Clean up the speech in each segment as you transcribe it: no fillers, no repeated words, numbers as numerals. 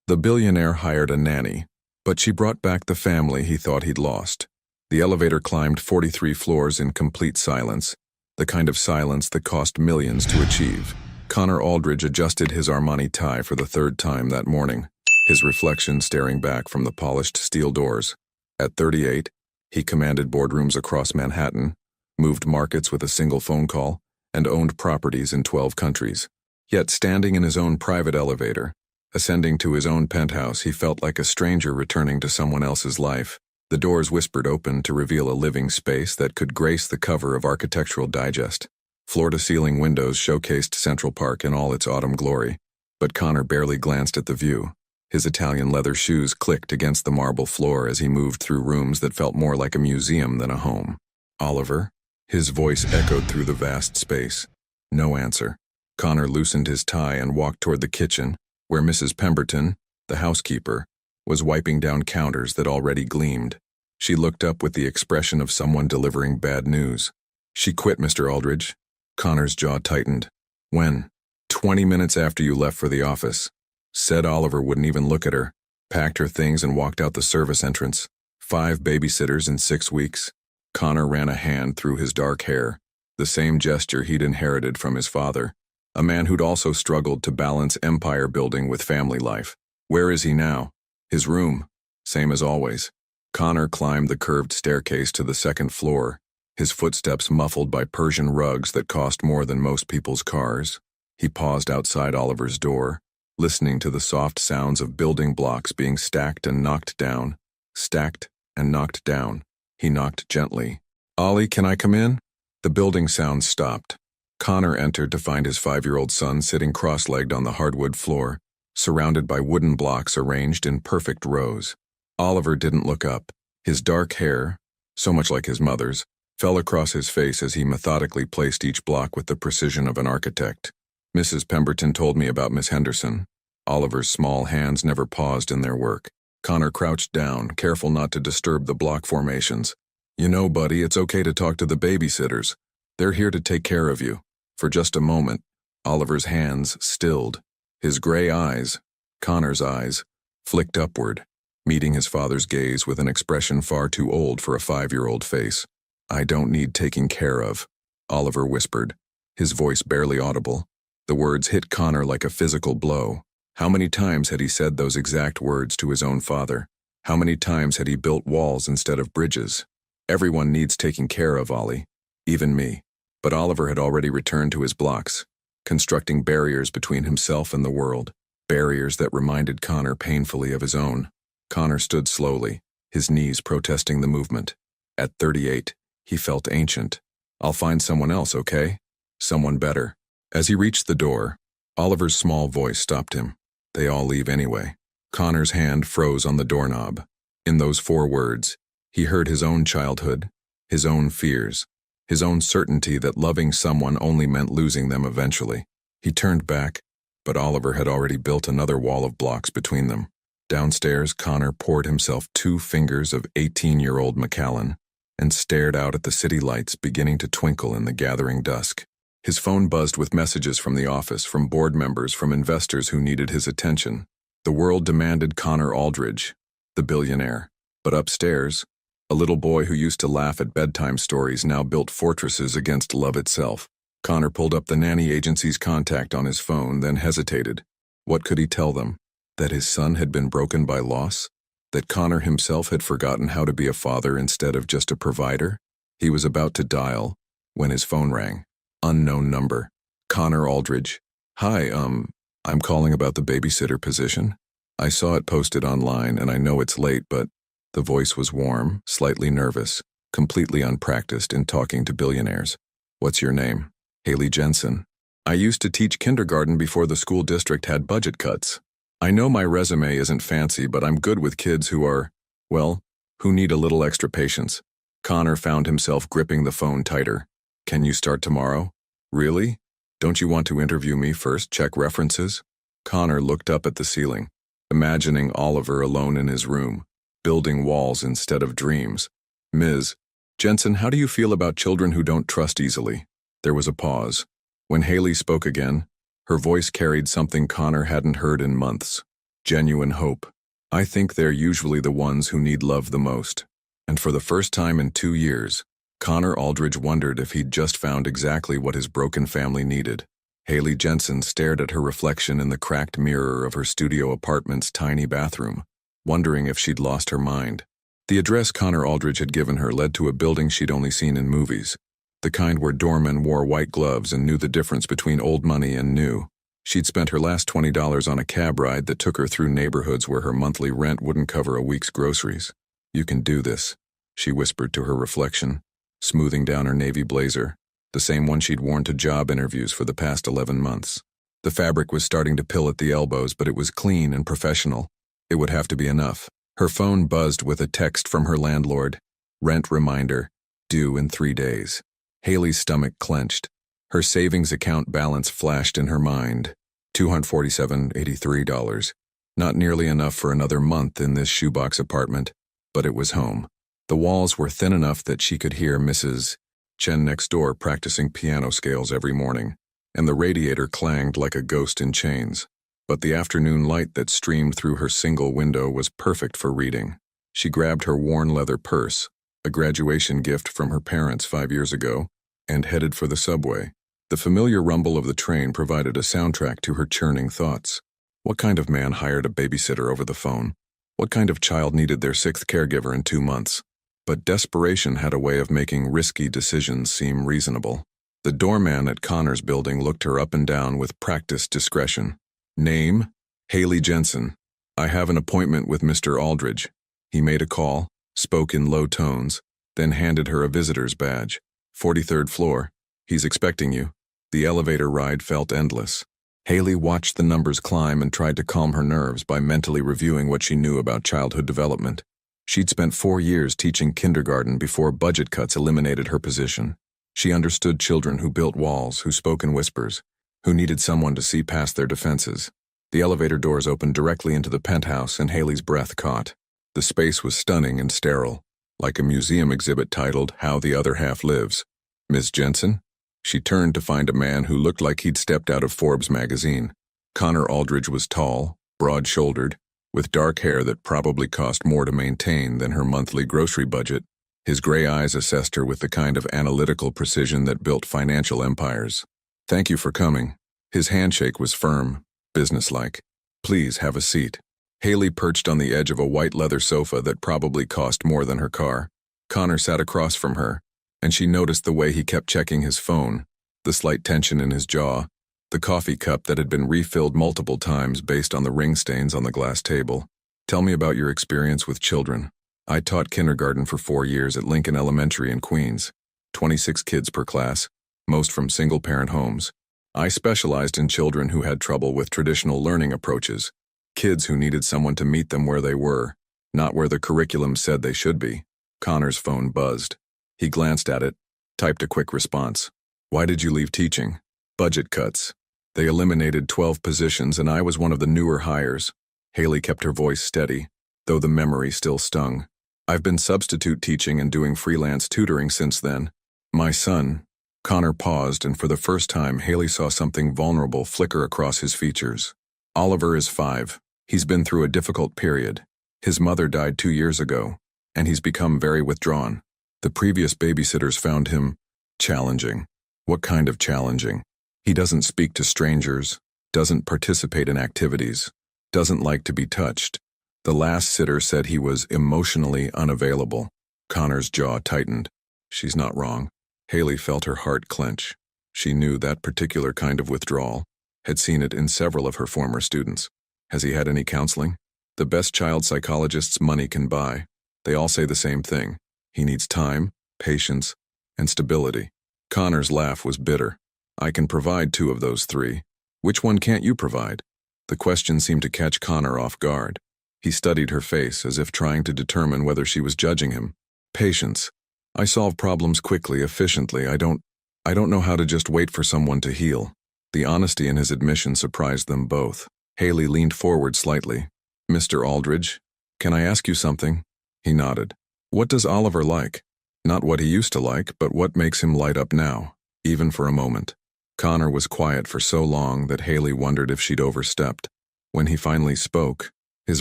The billionaire hired a nanny, but she brought back the family he thought he'd lost. The elevator climbed 43 floors in complete silence, the kind of silence that cost millions to achieve. Connor Aldridge adjusted his Armani tie for the third time that morning, his reflection staring back from the polished steel doors. At 38, he commanded boardrooms across Manhattan, moved markets with a single phone call, and owned properties in 12 countries. Yet standing in his own private elevator, ascending to his own penthouse, he felt like a stranger returning to someone else's life. The doors whispered open to reveal a living space that could grace the cover of Architectural Digest. Floor-to-ceiling windows showcased Central Park in all its autumn glory, but Connor barely glanced at the view. His Italian leather shoes clicked against the marble floor as he moved through rooms that felt more like a museum than a home. "Oliver?" His voice echoed through the vast space. No answer. Connor loosened his tie and walked toward the kitchen, where Mrs. Pemberton, the housekeeper, was wiping down counters that already gleamed. She looked up with the expression of someone delivering bad news. "She quit, Mr. Aldridge." Connor's jaw tightened. "When?" "20 minutes after you left for the office." Said Oliver wouldn't even look at her, packed her things and walked out the service entrance. 5 babysitters in 6 weeks. Connor ran a hand through his dark hair, the same gesture he'd inherited from his father, a man who'd also struggled to balance empire building with family life. Where is he now? His room. Same as always. Connor climbed the curved staircase to the second floor, his footsteps muffled by Persian rugs that cost more than most people's cars. He paused outside Oliver's door, listening to the soft sounds of building blocks being stacked and knocked down. Stacked and knocked down. He knocked gently. "Ollie, can I come in?" The building sound stopped. Connor entered to find his 5-year-old son sitting cross-legged on the hardwood floor, surrounded by wooden blocks arranged in perfect rows. Oliver didn't look up. His dark hair, so much like his mother's, fell across his face as he methodically placed each block with the precision of an architect. "Mrs. Pemberton told me about Miss Henderson." Oliver's small hands never paused in their work. Connor crouched down, careful not to disturb the block formations. "You know, buddy, it's okay to talk to the babysitters. They're here to take care of you." For just a moment, Oliver's hands stilled. His gray eyes, Connor's eyes, flicked upward, meeting his father's gaze with an expression far too old for a 5-year-old face. "I don't need taking care of," Oliver whispered, his voice barely audible. The words hit Connor like a physical blow. How many times had he said those exact words to his own father? How many times had he built walls instead of bridges? "Everyone needs taking care of, Ollie. Even me." But Oliver had already returned to his blocks, constructing barriers between himself and the world, barriers that reminded Connor painfully of his own. Connor stood slowly, his knees protesting the movement. At 38, he felt ancient. "I'll find someone else, okay? Someone better." As he reached the door, Oliver's small voice stopped him. "They all leave anyway." Connor's hand froze on the doorknob. In those 4 words, he heard his own childhood, his own fears, his own certainty that loving someone only meant losing them eventually. He turned back, but Oliver had already built another wall of blocks between them. Downstairs, Connor poured himself 2 fingers of 18-year-old Macallan and stared out at the city lights beginning to twinkle in the gathering dusk. His phone buzzed with messages from the office, from board members, from investors who needed his attention. The world demanded Connor Aldridge, the billionaire. But upstairs, a little boy who used to laugh at bedtime stories now built fortresses against love itself. Connor pulled up the nanny agency's contact on his phone, then hesitated. What could he tell them? That his son had been broken by loss? That Connor himself had forgotten how to be a father instead of just a provider? He was about to dial when his phone rang. Unknown number. "Connor Aldridge. Hi, I'm calling about the babysitter position. I saw it posted online and I know it's late, but..." The voice was warm, slightly nervous, completely unpracticed in talking to billionaires. "What's your name?" "Haley Jensen. I used to teach kindergarten before the school district had budget cuts. I know my resume isn't fancy, but I'm good with kids who are, well, who need a little extra patience." Connor found himself gripping the phone tighter. "Can you start tomorrow?" "Really? Don't you want to interview me first, check references?" Connor looked up at the ceiling, imagining Oliver alone in his room, building walls instead of dreams. "Ms. Jensen, how do you feel about children who don't trust easily?" There was a pause. When Haley spoke again, her voice carried something Connor hadn't heard in months. genuine hope. I think they're usually the ones who need love the most. And for the first time in 2 years, Connor Aldridge wondered if he'd just found exactly what his broken family needed. Haley Jensen stared at her reflection in the cracked mirror of her studio apartment's tiny bathroom, wondering if she'd lost her mind. The address Connor Aldridge had given her led to a building she'd only seen in movies, the kind where doormen wore white gloves and knew the difference between old money and new. She'd spent her last $20 on a cab ride that took her through neighborhoods where her monthly rent wouldn't cover a week's groceries. "You can do this," she whispered to her reflection, smoothing down her navy blazer, the same one she'd worn to job interviews for the past 11 months. The fabric was starting to pill at the elbows, but it was clean and professional. It would have to be enough. Her phone buzzed with a text from her landlord. Rent reminder, due in 3 days. Haley's stomach clenched. Her savings account balance flashed in her mind. $247.83. Not nearly enough for another month in this shoebox apartment, but it was home. The walls were thin enough that she could hear Mrs. Chen next door practicing piano scales every morning, and the radiator clanged like a ghost in chains. But the afternoon light that streamed through her single window was perfect for reading. She grabbed her worn leather purse, a graduation gift from her parents 5 years ago, and headed for the subway. The familiar rumble of the train provided a soundtrack to her churning thoughts. What kind of man hired a babysitter over the phone? What kind of child needed their 6th caregiver in 2 months? But desperation had a way of making risky decisions seem reasonable. The doorman at Connor's building looked her up and down with practiced discretion. "Name? Haley Jensen. I have an appointment with Mr. Aldridge." He made a call, spoke in low tones, then handed her a visitor's badge. 43rd floor. "He's expecting you." The elevator ride felt endless. Haley watched the numbers climb and tried to calm her nerves by mentally reviewing what she knew about childhood development. She'd spent 4 years teaching kindergarten before budget cuts eliminated her position. She understood children who built walls, who spoke in whispers, who needed someone to see past their defenses. The elevator doors opened directly into the penthouse, and Haley's breath caught. The space was stunning and sterile, like a museum exhibit titled "How the Other Half Lives." "Miss Jensen?" She turned to find a man who looked like he'd stepped out of Forbes magazine. Connor Aldridge was tall, broad-shouldered, with dark hair that probably cost more to maintain than her monthly grocery budget. His gray eyes assessed her with the kind of analytical precision that built financial empires. "Thank you for coming." His handshake was firm, businesslike. "Please have a seat." Haley perched on the edge of a white leather sofa that probably cost more than her car. Connor sat across from her, and she noticed the way he kept checking his phone, the slight tension in his jaw, the coffee cup that had been refilled multiple times based on the ring stains on the glass table. "Tell me about your experience with children." "I taught kindergarten for 4 years at Lincoln Elementary in Queens. 26 kids per class, most from single-parent homes. I specialized in children who had trouble with traditional learning approaches, kids who needed someone to meet them where they were, not where the curriculum said they should be." Connor's phone buzzed. He glanced at it, typed a quick response. "Why did you leave teaching?" "Budget cuts. They eliminated 12 positions, and I was one of the newer hires." Haley kept her voice steady, though the memory still stung. "I've been substitute teaching and doing freelance tutoring since then. My son..." Connor paused, and for the first time Haley saw something vulnerable flicker across his features. "Oliver is 5. He's been through a difficult period. His mother died 2 years ago, and he's become very withdrawn. The previous babysitters found him challenging." "What kind of challenging?" "He doesn't speak to strangers, doesn't participate in activities, doesn't like to be touched. The last sitter said he was emotionally unavailable." Connor's jaw tightened. She's not wrong. Haley felt her heart clench. She knew that particular kind of withdrawal, had seen it in several of her former students. "Has he had any counseling?" "The best child psychologists money can buy. They all say the same thing. He needs time, patience, and stability." Connor's laugh was bitter. "I can provide 2 of those 3. Which one can't you provide?" The question seemed to catch Connor off guard. He studied her face as if trying to determine whether she was judging him. "Patience. I solve problems quickly, efficiently. I don't know how to just wait for someone to heal." The honesty in his admission surprised them both. Haley leaned forward slightly. "Mr. Aldridge, can I ask you something?" He nodded. "What does Oliver like? Not what he used to like, but what makes him light up now, even for a moment." Connor was quiet for so long that Haley wondered if she'd overstepped. When he finally spoke, His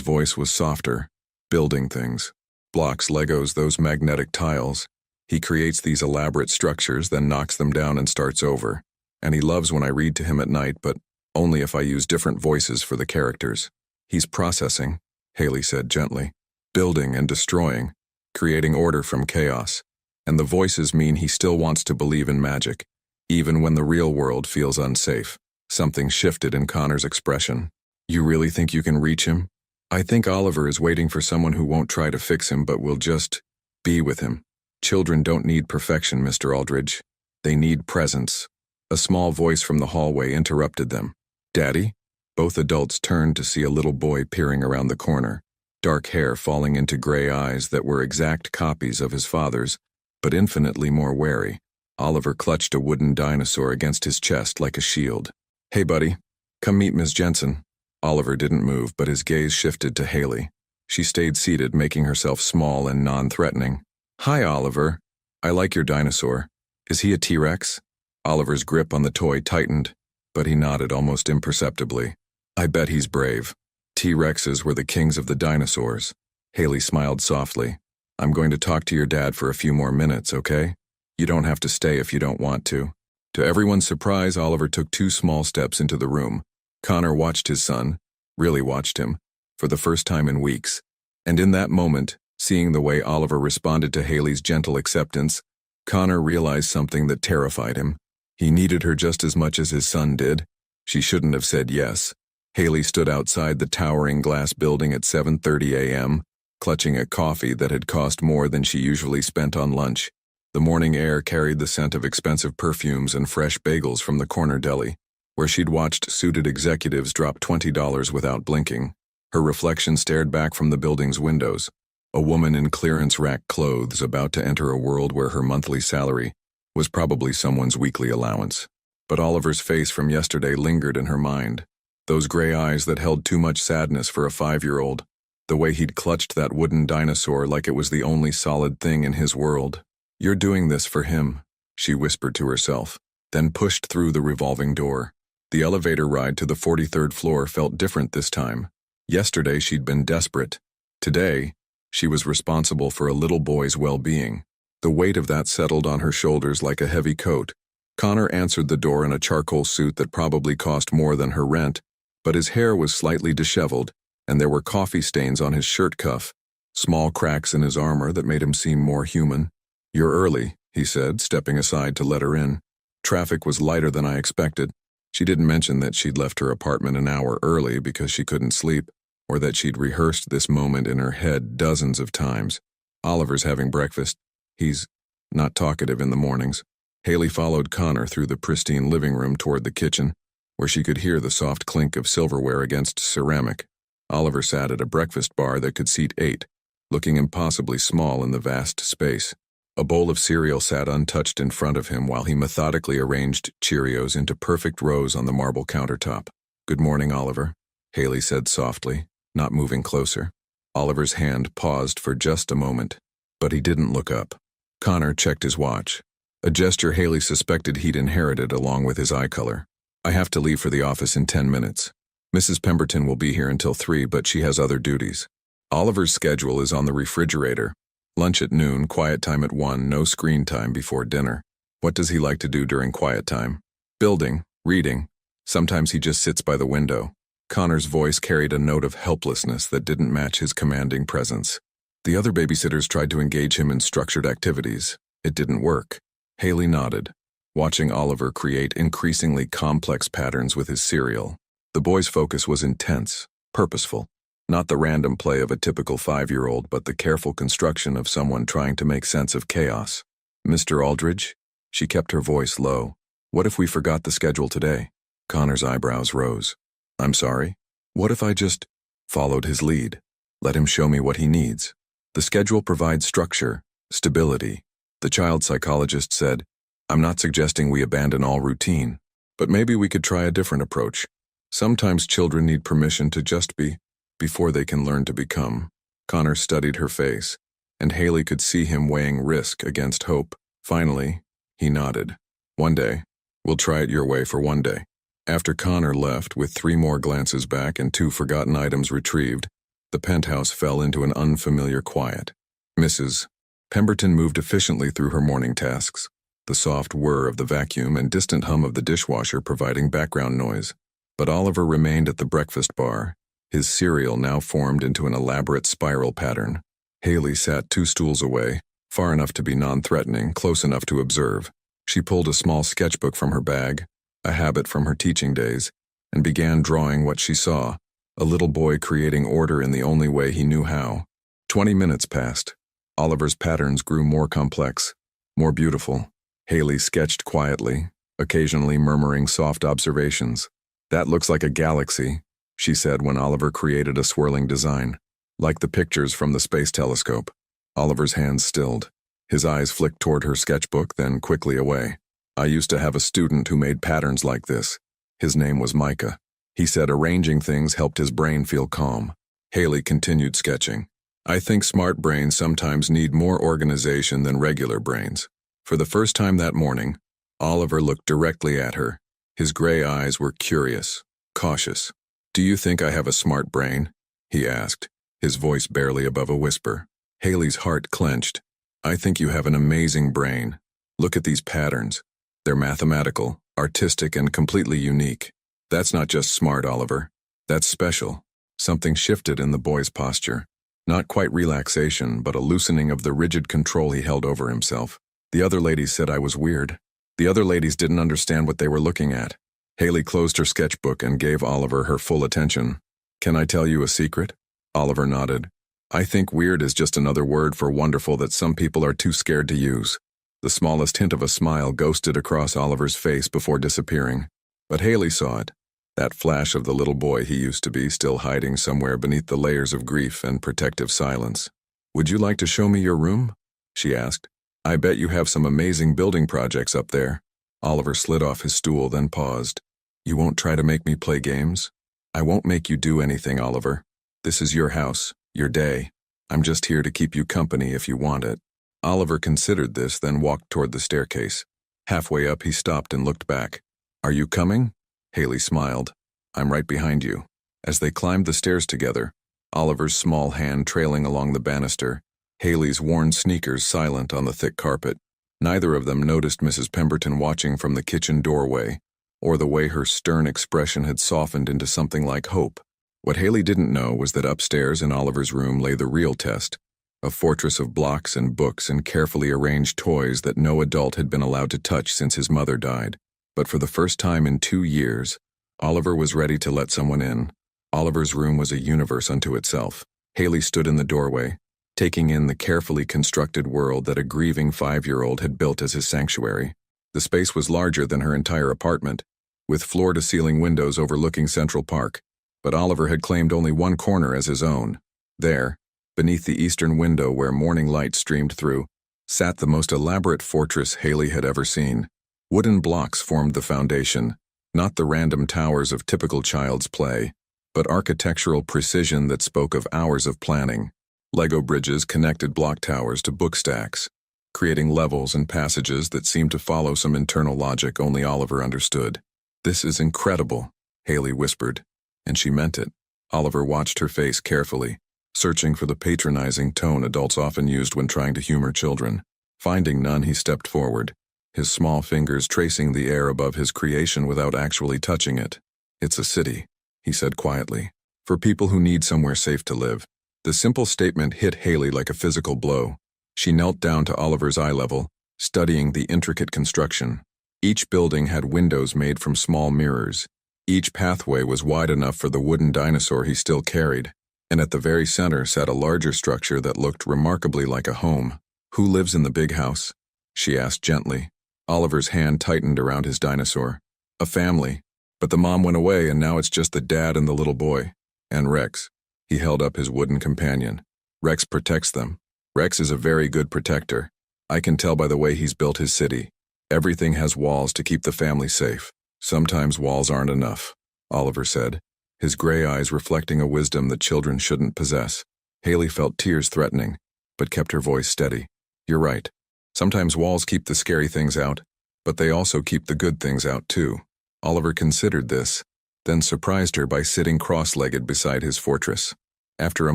voice was softer. Building things. Blocks, Legos, those magnetic tiles. He creates these elaborate structures, then knocks them down and starts over. And he loves when I read to him at night, but only if I use different voices for the characters. He's processing, Haley said gently. Building and destroying. Creating order from chaos. And the voices mean he still wants to believe in magic, even when the real world feels unsafe. Something shifted in Connor's expression. You really think you can reach him? I think Oliver is waiting for someone who won't try to fix him but will just be with him. Children don't need perfection, Mr. Aldridge. They need presence. A small voice from the hallway interrupted them. Daddy? Both adults turned to see a little boy peering around the corner, dark hair falling into gray eyes that were exact copies of his father's, but infinitely more wary. Oliver clutched a wooden dinosaur against his chest like a shield. Hey, buddy. Come meet Ms. Jensen. Oliver didn't move, but his gaze shifted to Haley. She stayed seated, making herself small and non-threatening. Hi, Oliver. I like your dinosaur. Is he a T-Rex? Oliver's grip on the toy tightened, but he nodded almost imperceptibly. I bet he's brave. T-Rexes were the kings of the dinosaurs. Haley smiled softly. I'm going to talk to your dad for a few more minutes, okay? You don't have to stay if you don't want to. To everyone's surprise, Oliver took 2 small steps into the room. Connor watched his son, really watched him, for the first time in weeks. And in that moment, seeing the way Oliver responded to Haley's gentle acceptance, Connor realized something that terrified him. He needed her just as much as his son did. She shouldn't have said yes. Haley stood outside the towering glass building at 7:30 a.m., clutching a coffee that had cost more than she usually spent on lunch. The morning air carried the scent of expensive perfumes and fresh bagels from the corner deli, where she'd watched suited executives drop $20 without blinking. Her reflection stared back from the building's windows, a woman in clearance rack clothes about to enter a world where her monthly salary was probably someone's weekly allowance. But Oliver's face from yesterday lingered in her mind. Those gray eyes that held too much sadness for a 5-year-old. The way he'd clutched that wooden dinosaur like it was the only solid thing in his world. You're doing this for him, she whispered to herself, then pushed through the revolving door. The elevator ride to the 43rd floor felt different this time. Yesterday she'd been desperate. Today, she was responsible for a little boy's well-being. The weight of that settled on her shoulders like a heavy coat. Connor answered the door in a charcoal suit that probably cost more than her rent, but his hair was slightly disheveled, and there were coffee stains on his shirt cuff, small cracks in his armor that made him seem more human. You're early, he said, stepping aside to let her in. Traffic was lighter than I expected. She didn't mention that she'd left her apartment an hour early because she couldn't sleep, or that she'd rehearsed this moment in her head dozens of times. Oliver's having breakfast. He's not talkative in the mornings. Haley followed Connor through the pristine living room toward the kitchen, where she could hear the soft clink of silverware against ceramic. Oliver sat at a breakfast bar that could seat 8, looking impossibly small in the vast space. A bowl of cereal sat untouched in front of him while he methodically arranged Cheerios into perfect rows on the marble countertop. Good morning, Oliver, Haley said softly, not moving closer. Oliver's hand paused for just a moment, but he didn't look up. Connor checked his watch, a gesture Haley suspected he'd inherited along with his eye color. I have to leave for the office in 10 minutes. Mrs. Pemberton will be here until 3, but she has other duties. Oliver's schedule is on the refrigerator. Lunch at noon, quiet time at 1, no screen time before dinner. What does he like to do during quiet time? Building, reading. Sometimes he just sits by the window. Connor's voice carried a note of helplessness that didn't match his commanding presence. The other babysitters tried to engage him in structured activities. It didn't work. Haley nodded, watching Oliver create increasingly complex patterns with his cereal. The boy's focus was intense, purposeful. Not the random play of a typical 5-year-old, but the careful construction of someone trying to make sense of chaos. Mr. Aldridge? She kept her voice low. What if we forgot the schedule today? Connor's eyebrows rose. I'm sorry? What if I just followed his lead? Let him show me what he needs. The schedule provides structure, stability. The child psychologist said, I'm not suggesting we abandon all routine, but maybe we could try a different approach. Sometimes children need permission to just be, before they can learn to become. Connor studied her face, and Haley could see him weighing risk against hope. Finally, he nodded. One day, we'll try it your way for one day. After Connor left with 3 more glances back and 2 forgotten items retrieved, The penthouse fell into an unfamiliar quiet. Mrs. Pemberton moved efficiently through her morning tasks, the soft whir of the vacuum and distant hum of the dishwasher providing background noise. But Oliver remained at the breakfast bar, his cereal now formed into an elaborate spiral pattern. Haley sat 2 stools away, far enough to be non-threatening, close enough to observe. She pulled a small sketchbook from her bag, a habit from her teaching days, and began drawing what she saw, a little boy creating order in the only way he knew how. 20 minutes passed. Oliver's patterns grew more complex, more beautiful. Haley sketched quietly, occasionally murmuring soft observations. "That looks like a galaxy," she said when Oliver created a swirling design, like the pictures from the space telescope. Oliver's hands stilled. His eyes flicked toward her sketchbook, then quickly away. "I used to have a student who made patterns like this. His name was Micah. He said arranging things helped his brain feel calm." Haley continued sketching. "I think smart brains sometimes need more organization than regular brains." For the first time that morning, Oliver looked directly at her. His gray eyes were curious, cautious. "Do you think I have a smart brain?" he asked, his voice barely above a whisper. Haley's heart clenched. "I think you have an amazing brain. Look at these patterns. They're mathematical, artistic, and completely unique. That's not just smart, Oliver. That's special." Something shifted in the boy's posture. Not quite relaxation, but a loosening of the rigid control he held over himself. "The other ladies said I was weird. The other ladies didn't understand what they were looking at." Haley closed her sketchbook and gave Oliver her full attention. "Can I tell you a secret?" Oliver nodded. "I think weird is just another word for wonderful that some people are too scared to use." The smallest hint of a smile ghosted across Oliver's face before disappearing. But Haley saw it, that flash of the little boy he used to be, still hiding somewhere beneath the layers of grief and protective silence. "Would you like to show me your room?" she asked. "I bet you have some amazing building projects up there." Oliver slid off his stool, then paused. "You won't try to make me play games?" "I won't make you do anything, Oliver. This is your house, your day. I'm just here to keep you company if you want it." Oliver considered this, then walked toward the staircase. Halfway up, he stopped and looked back. "Are you coming?" Haley smiled. "I'm right behind you." As they climbed the stairs together, Oliver's small hand trailing along the banister, Haley's worn sneakers silent on the thick carpet. Neither of them noticed Mrs. Pemberton watching from the kitchen doorway, or the way her stern expression had softened into something like hope. What Haley didn't know was that upstairs in Oliver's room lay the real test, a fortress of blocks and books and carefully arranged toys that no adult had been allowed to touch since his mother died. But for the first time in 2 years, Oliver was ready to let someone in. Oliver's room was a universe unto itself. Haley stood in the doorway, taking in the carefully constructed world that a grieving 5-year-old had built as his sanctuary. The space was larger than her entire apartment, with floor-to-ceiling windows overlooking Central Park, but Oliver had claimed only one corner as his own. There, beneath the eastern window where morning light streamed through, sat the most elaborate fortress Haley had ever seen. Wooden blocks formed the foundation, not the random towers of typical child's play, but architectural precision that spoke of hours of planning. Lego bridges connected block towers to book stacks, creating levels and passages that seemed to follow some internal logic only Oliver understood. "This is incredible," Haley whispered, and she meant it. Oliver watched her face carefully, searching for the patronizing tone adults often used when trying to humor children. Finding none, he stepped forward, his small fingers tracing the air above his creation without actually touching it. "It's a city," he said quietly, "for people who need somewhere safe to live." The simple statement hit Haley like a physical blow. She knelt down to Oliver's eye level, studying the intricate construction. Each building had windows made from small mirrors. Each pathway was wide enough for the wooden dinosaur he still carried, and at the very center sat a larger structure that looked remarkably like a home. "Who lives in the big house?" she asked gently. Oliver's hand tightened around his dinosaur. "A family, but the mom went away and now it's just the dad and the little boy. And Rex." He held up his wooden companion. "Rex protects them. Rex is a very good protector. I can tell by the way he's built his city. Everything has walls to keep the family safe. Sometimes walls aren't enough," Oliver said, his gray eyes reflecting a wisdom that children shouldn't possess. Haley felt tears threatening, but kept her voice steady. "You're right. Sometimes walls keep the scary things out, but they also keep the good things out too." Oliver considered this, then surprised her by sitting cross-legged beside his fortress. After a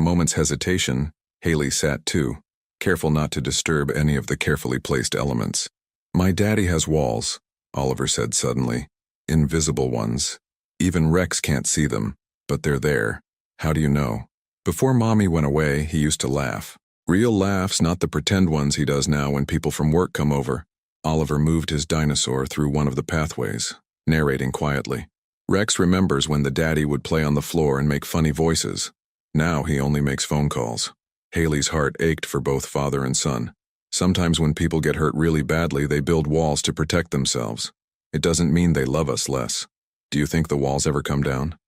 moment's hesitation, Haley sat too, careful not to disturb any of the carefully placed elements. "My daddy has walls," Oliver said suddenly. "Invisible ones. Even Rex can't see them, but they're there. How do you know?" Before Mommy went away, he used to laugh. Real laughs, not the pretend ones he does now when people from work come over. Oliver moved his dinosaur through one of the pathways, narrating quietly. Rex remembers when the daddy would play on the floor and make funny voices. Now he only makes phone calls. Haley's heart ached for both father and son. Sometimes when people get hurt really badly, they build walls to protect themselves. It doesn't mean they love us less. Do you think the walls ever come down?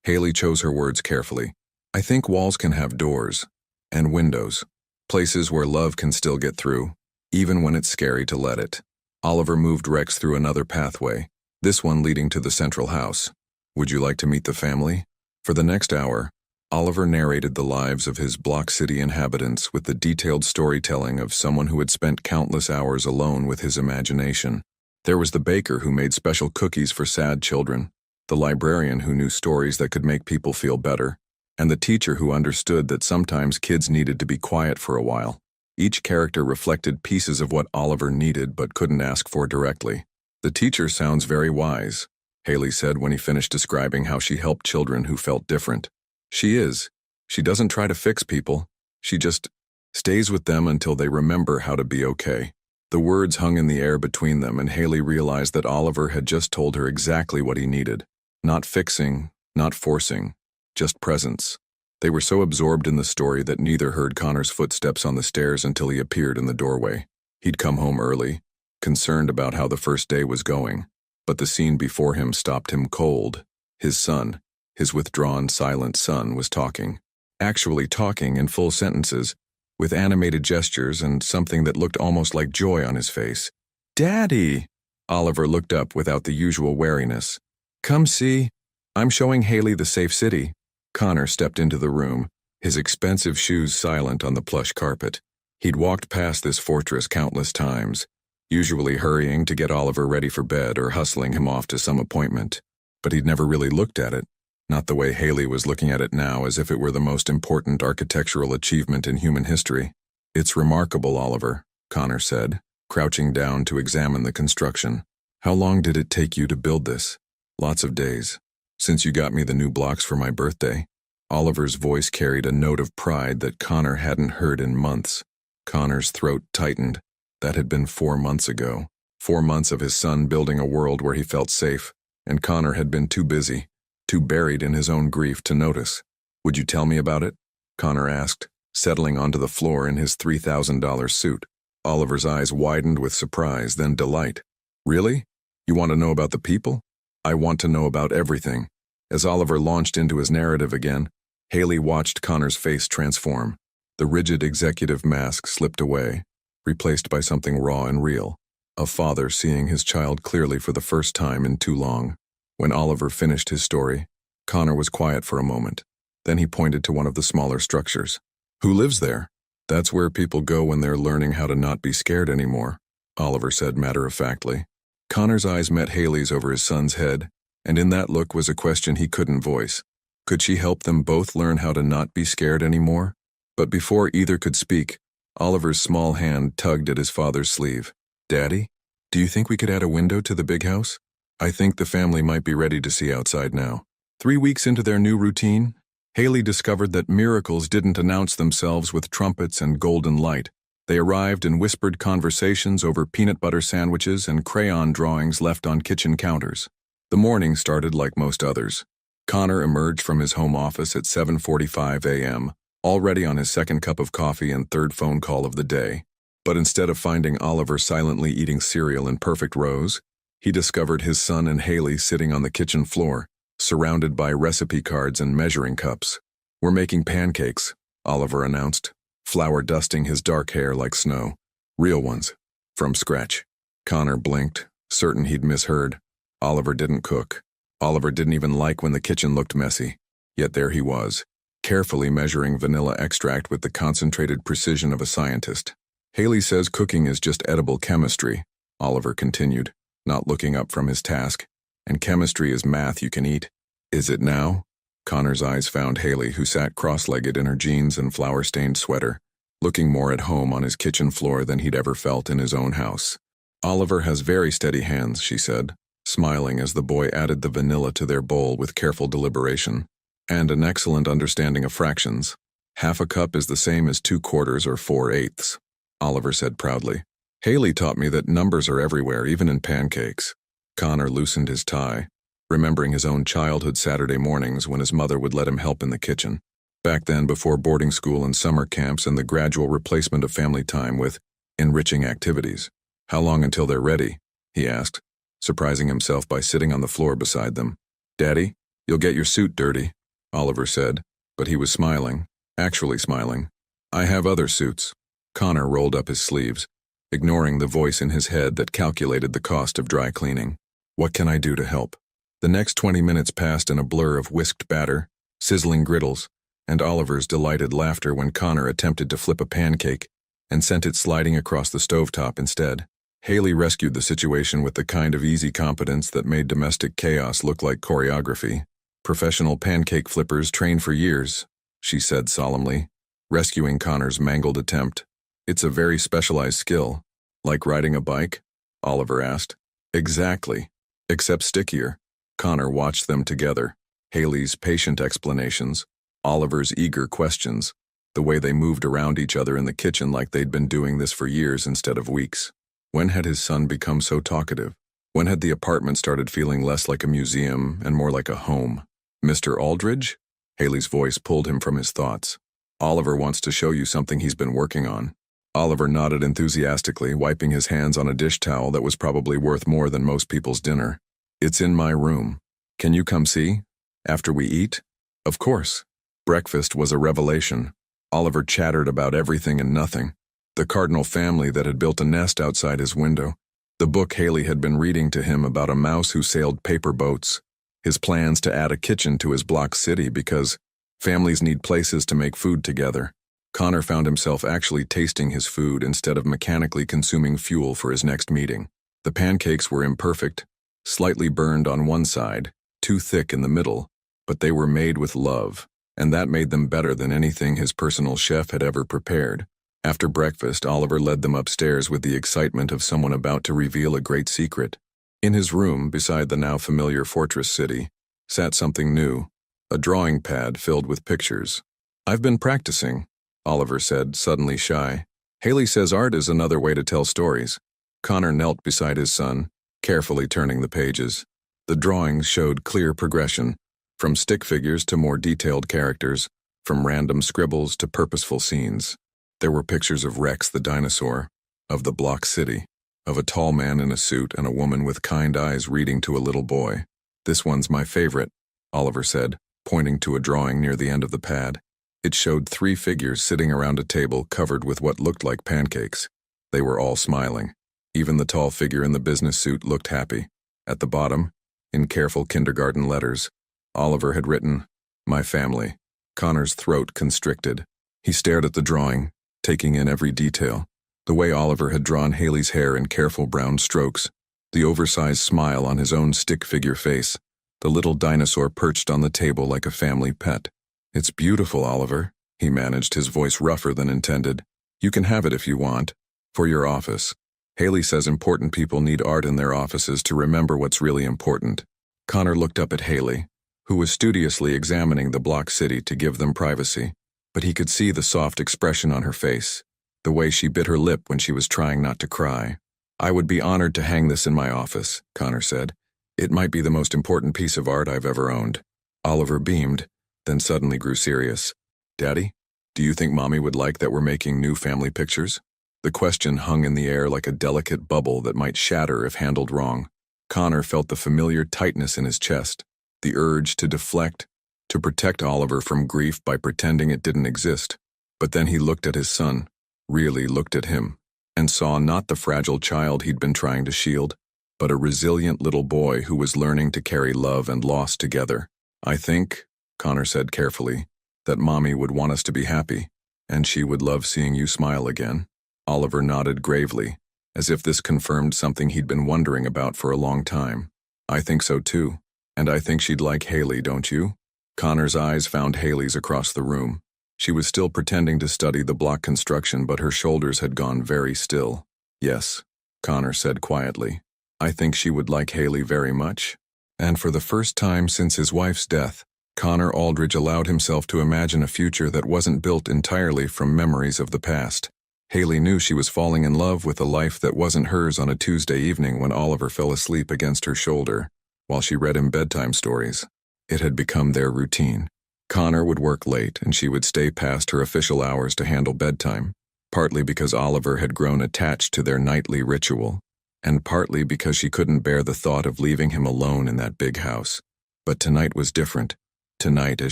Haley chose her words carefully. I think walls can have doors and windows, places where love can still get through, even when it's scary to let it. Oliver moved Rex through another pathway, this one leading to the central house. Would you like to meet the family? For the next hour, Oliver narrated the lives of his Block City inhabitants with the detailed storytelling of someone who had spent countless hours alone with his imagination. There was the baker who made special cookies for sad children, the librarian who knew stories that could make people feel better, and the teacher who understood that sometimes kids needed to be quiet for a while. Each character reflected pieces of what Oliver needed but couldn't ask for directly. The teacher sounds very wise, Haley said when he finished describing how she helped children who felt different. She is. She doesn't try to fix people. She just stays with them until they remember how to be okay. The words hung in the air between them, and Haley realized that Oliver had just told her exactly what he needed. Not fixing, not forcing, just presence. They were so absorbed in the story that neither heard Connor's footsteps on the stairs until he appeared in the doorway. He'd come home early, concerned about how the first day was going, but the scene before him stopped him cold. His son, his withdrawn, silent son, was talking. Actually talking in full sentences, with animated gestures and something that looked almost like joy on his face. "Daddy!" Oliver looked up without the usual wariness. "Come see. I'm showing Haley the safe city." Connor stepped into the room, his expensive shoes silent on the plush carpet. He'd walked past this fortress countless times, usually hurrying to get Oliver ready for bed or hustling him off to some appointment. But he'd never really looked at it, not the way Haley was looking at it now, as if it were the most important architectural achievement in human history. "It's remarkable, Oliver," Connor said, crouching down to examine the construction. "How long did it take you to build this?" "Lots of days. Since you got me the new blocks for my birthday." Oliver's voice carried a note of pride that Connor hadn't heard in months. Connor's throat tightened. That had been 4 months ago. 4 months of his son building a world where he felt safe, and Connor had been too busy, too buried in his own grief to notice. "Would you tell me about it?" Connor asked, settling onto the floor in his $3,000 suit. Oliver's eyes widened with surprise, then delight. "Really? You want to know about the people?" "I want to know about everything." As Oliver launched into his narrative again, Haley watched Connor's face transform. The rigid executive mask slipped away, replaced by something raw and real. A father seeing his child clearly for the first time in too long. When Oliver finished his story, Connor was quiet for a moment. Then he pointed to one of the smaller structures. "Who lives there?" "That's where people go when they're learning how to not be scared anymore," Oliver said matter-of-factly. Connor's eyes met Haley's over his son's head, and in that look was a question he couldn't voice. Could she help them both learn how to not be scared anymore? But before either could speak, Oliver's small hand tugged at his father's sleeve. "Daddy, do you think we could add a window to the big house? I think the family might be ready to see outside now." 3 weeks into their new routine, Haley discovered that miracles didn't announce themselves with trumpets and golden light. They arrived in whispered conversations over peanut butter sandwiches and crayon drawings left on kitchen counters. The morning started like most others. Connor emerged from his home office at 7:45 a.m., already on his second cup of coffee and third phone call of the day. But instead of finding Oliver silently eating cereal in perfect rows, he discovered his son and Haley sitting on the kitchen floor, surrounded by recipe cards and measuring cups. "We're making pancakes," Oliver announced, flour dusting his dark hair like snow. "Real ones, from scratch." Connor blinked, certain he'd misheard. Oliver didn't cook. Oliver didn't even like when the kitchen looked messy. Yet there he was, carefully measuring vanilla extract with the concentrated precision of a scientist. "Haley says cooking is just edible chemistry," Oliver continued, not looking up from his task. "And chemistry is math you can eat." "Is it now?" Connor's eyes found Haley, who sat cross-legged in her jeans and flour-stained sweater, looking more at home on his kitchen floor than he'd ever felt in his own house. "Oliver has very steady hands," she said, smiling as the boy added the vanilla to their bowl with careful deliberation. "And an excellent understanding of fractions. Half a cup is the same as 2/4 or 4/8." Oliver said proudly. "Haley taught me that numbers are everywhere, even in pancakes." Connor loosened his tie, remembering his own childhood Saturday mornings when his mother would let him help in the kitchen. Back then, before boarding school and summer camps and the gradual replacement of family time with enriching activities. "How long until they're ready?" he asked, surprising himself by sitting on the floor beside them. "Daddy, you'll get your suit dirty," Oliver said, but he was smiling, actually smiling. "I have other suits." Connor rolled up his sleeves, ignoring the voice in his head that calculated the cost of dry cleaning. "What can I do to help?" The next 20 minutes passed in a blur of whisked batter, sizzling griddles, and Oliver's delighted laughter when Connor attempted to flip a pancake and sent it sliding across the stovetop instead. Haley rescued the situation with the kind of easy competence that made domestic chaos look like choreography. "Professional pancake flippers train for years," she said solemnly, rescuing Connor's mangled attempt. "It's a very specialized skill." "Like riding a bike?" Oliver asked. "Exactly. Except stickier." Connor watched them together, Haley's patient explanations, Oliver's eager questions, the way they moved around each other in the kitchen like they'd been doing this for years instead of weeks. When had his son become so talkative? When had the apartment started feeling less like a museum and more like a home? "Mr. Aldridge?" Haley's voice pulled him from his thoughts. "Oliver wants to show you something he's been working on." Oliver nodded enthusiastically, wiping his hands on a dish towel that was probably worth more than most people's dinner. "It's in my room. Can you come see? After we eat?" "Of course." Breakfast was a revelation. Oliver chattered about everything and nothing. The cardinal family that had built a nest outside his window, the book Haley had been reading to him about a mouse who sailed paper boats, his plans to add a kitchen to his block city because families need places to make food together. Connor found himself actually tasting his food instead of mechanically consuming fuel for his next meeting. The pancakes were imperfect, slightly burned on one side, too thick in the middle, but they were made with love, and that made them better than anything his personal chef had ever prepared. After breakfast, Oliver led them upstairs with the excitement of someone about to reveal a great secret. In his room, beside the now familiar fortress city, sat something new, a drawing pad filled with pictures. "I've been practicing," Oliver said, suddenly shy. "Haley says art is another way to tell stories." Connor knelt beside his son, carefully turning the pages. The drawings showed clear progression, from stick figures to more detailed characters, from random scribbles to purposeful scenes. There were pictures of Rex the dinosaur, of the block city, of a tall man in a suit and a woman with kind eyes reading to a little boy. "This one's my favorite," Oliver said, pointing to a drawing near the end of the pad. It showed 3 figures sitting around a table covered with what looked like pancakes. They were all smiling. Even the tall figure in the business suit looked happy. At the bottom, in careful kindergarten letters, Oliver had written, "My family." Connor's throat constricted. He stared at the drawing, taking in every detail. The way Oliver had drawn Haley's hair in careful brown strokes, the oversized smile on his own stick figure face, the little dinosaur perched on the table like a family pet. "It's beautiful, Oliver," he managed, his voice rougher than intended. "You can have it if you want. For your office. Haley says important people need art in their offices to remember what's really important." Connor looked up at Haley, who was studiously examining the block city to give them privacy, but he could see the soft expression on her face, the way she bit her lip when she was trying not to cry. "I would be honored to hang this in my office," Connor said. "It might be the most important piece of art I've ever owned." Oliver beamed, then suddenly grew serious. "Daddy, do you think Mommy would like that we're making new family pictures?" The question hung in the air like a delicate bubble that might shatter if handled wrong. Connor felt the familiar tightness in his chest, the urge to deflect, to protect Oliver from grief by pretending it didn't exist. But then he looked at his son, really looked at him, and saw not the fragile child he'd been trying to shield, but a resilient little boy who was learning to carry love and loss together. "I think," Connor said carefully, "that Mommy would want us to be happy, and she would love seeing you smile again." Oliver nodded gravely, as if this confirmed something he'd been wondering about for a long time. "I think so too, and I think she'd like Haley, don't you?" Connor's eyes found Haley's across the room. She was still pretending to study the block construction, but her shoulders had gone very still. Yes, Connor said quietly. I think she would like Haley very much. And for the first time since his wife's death, Connor Aldridge allowed himself to imagine a future that wasn't built entirely from memories of the past. Haley knew she was falling in love with a life that wasn't hers on a Tuesday evening when Oliver fell asleep against her shoulder while she read him bedtime stories. It had become their routine. Connor would work late and she would stay past her official hours to handle bedtime, partly because Oliver had grown attached to their nightly ritual, and partly because she couldn't bear the thought of leaving him alone in that big house. But tonight was different. Tonight, as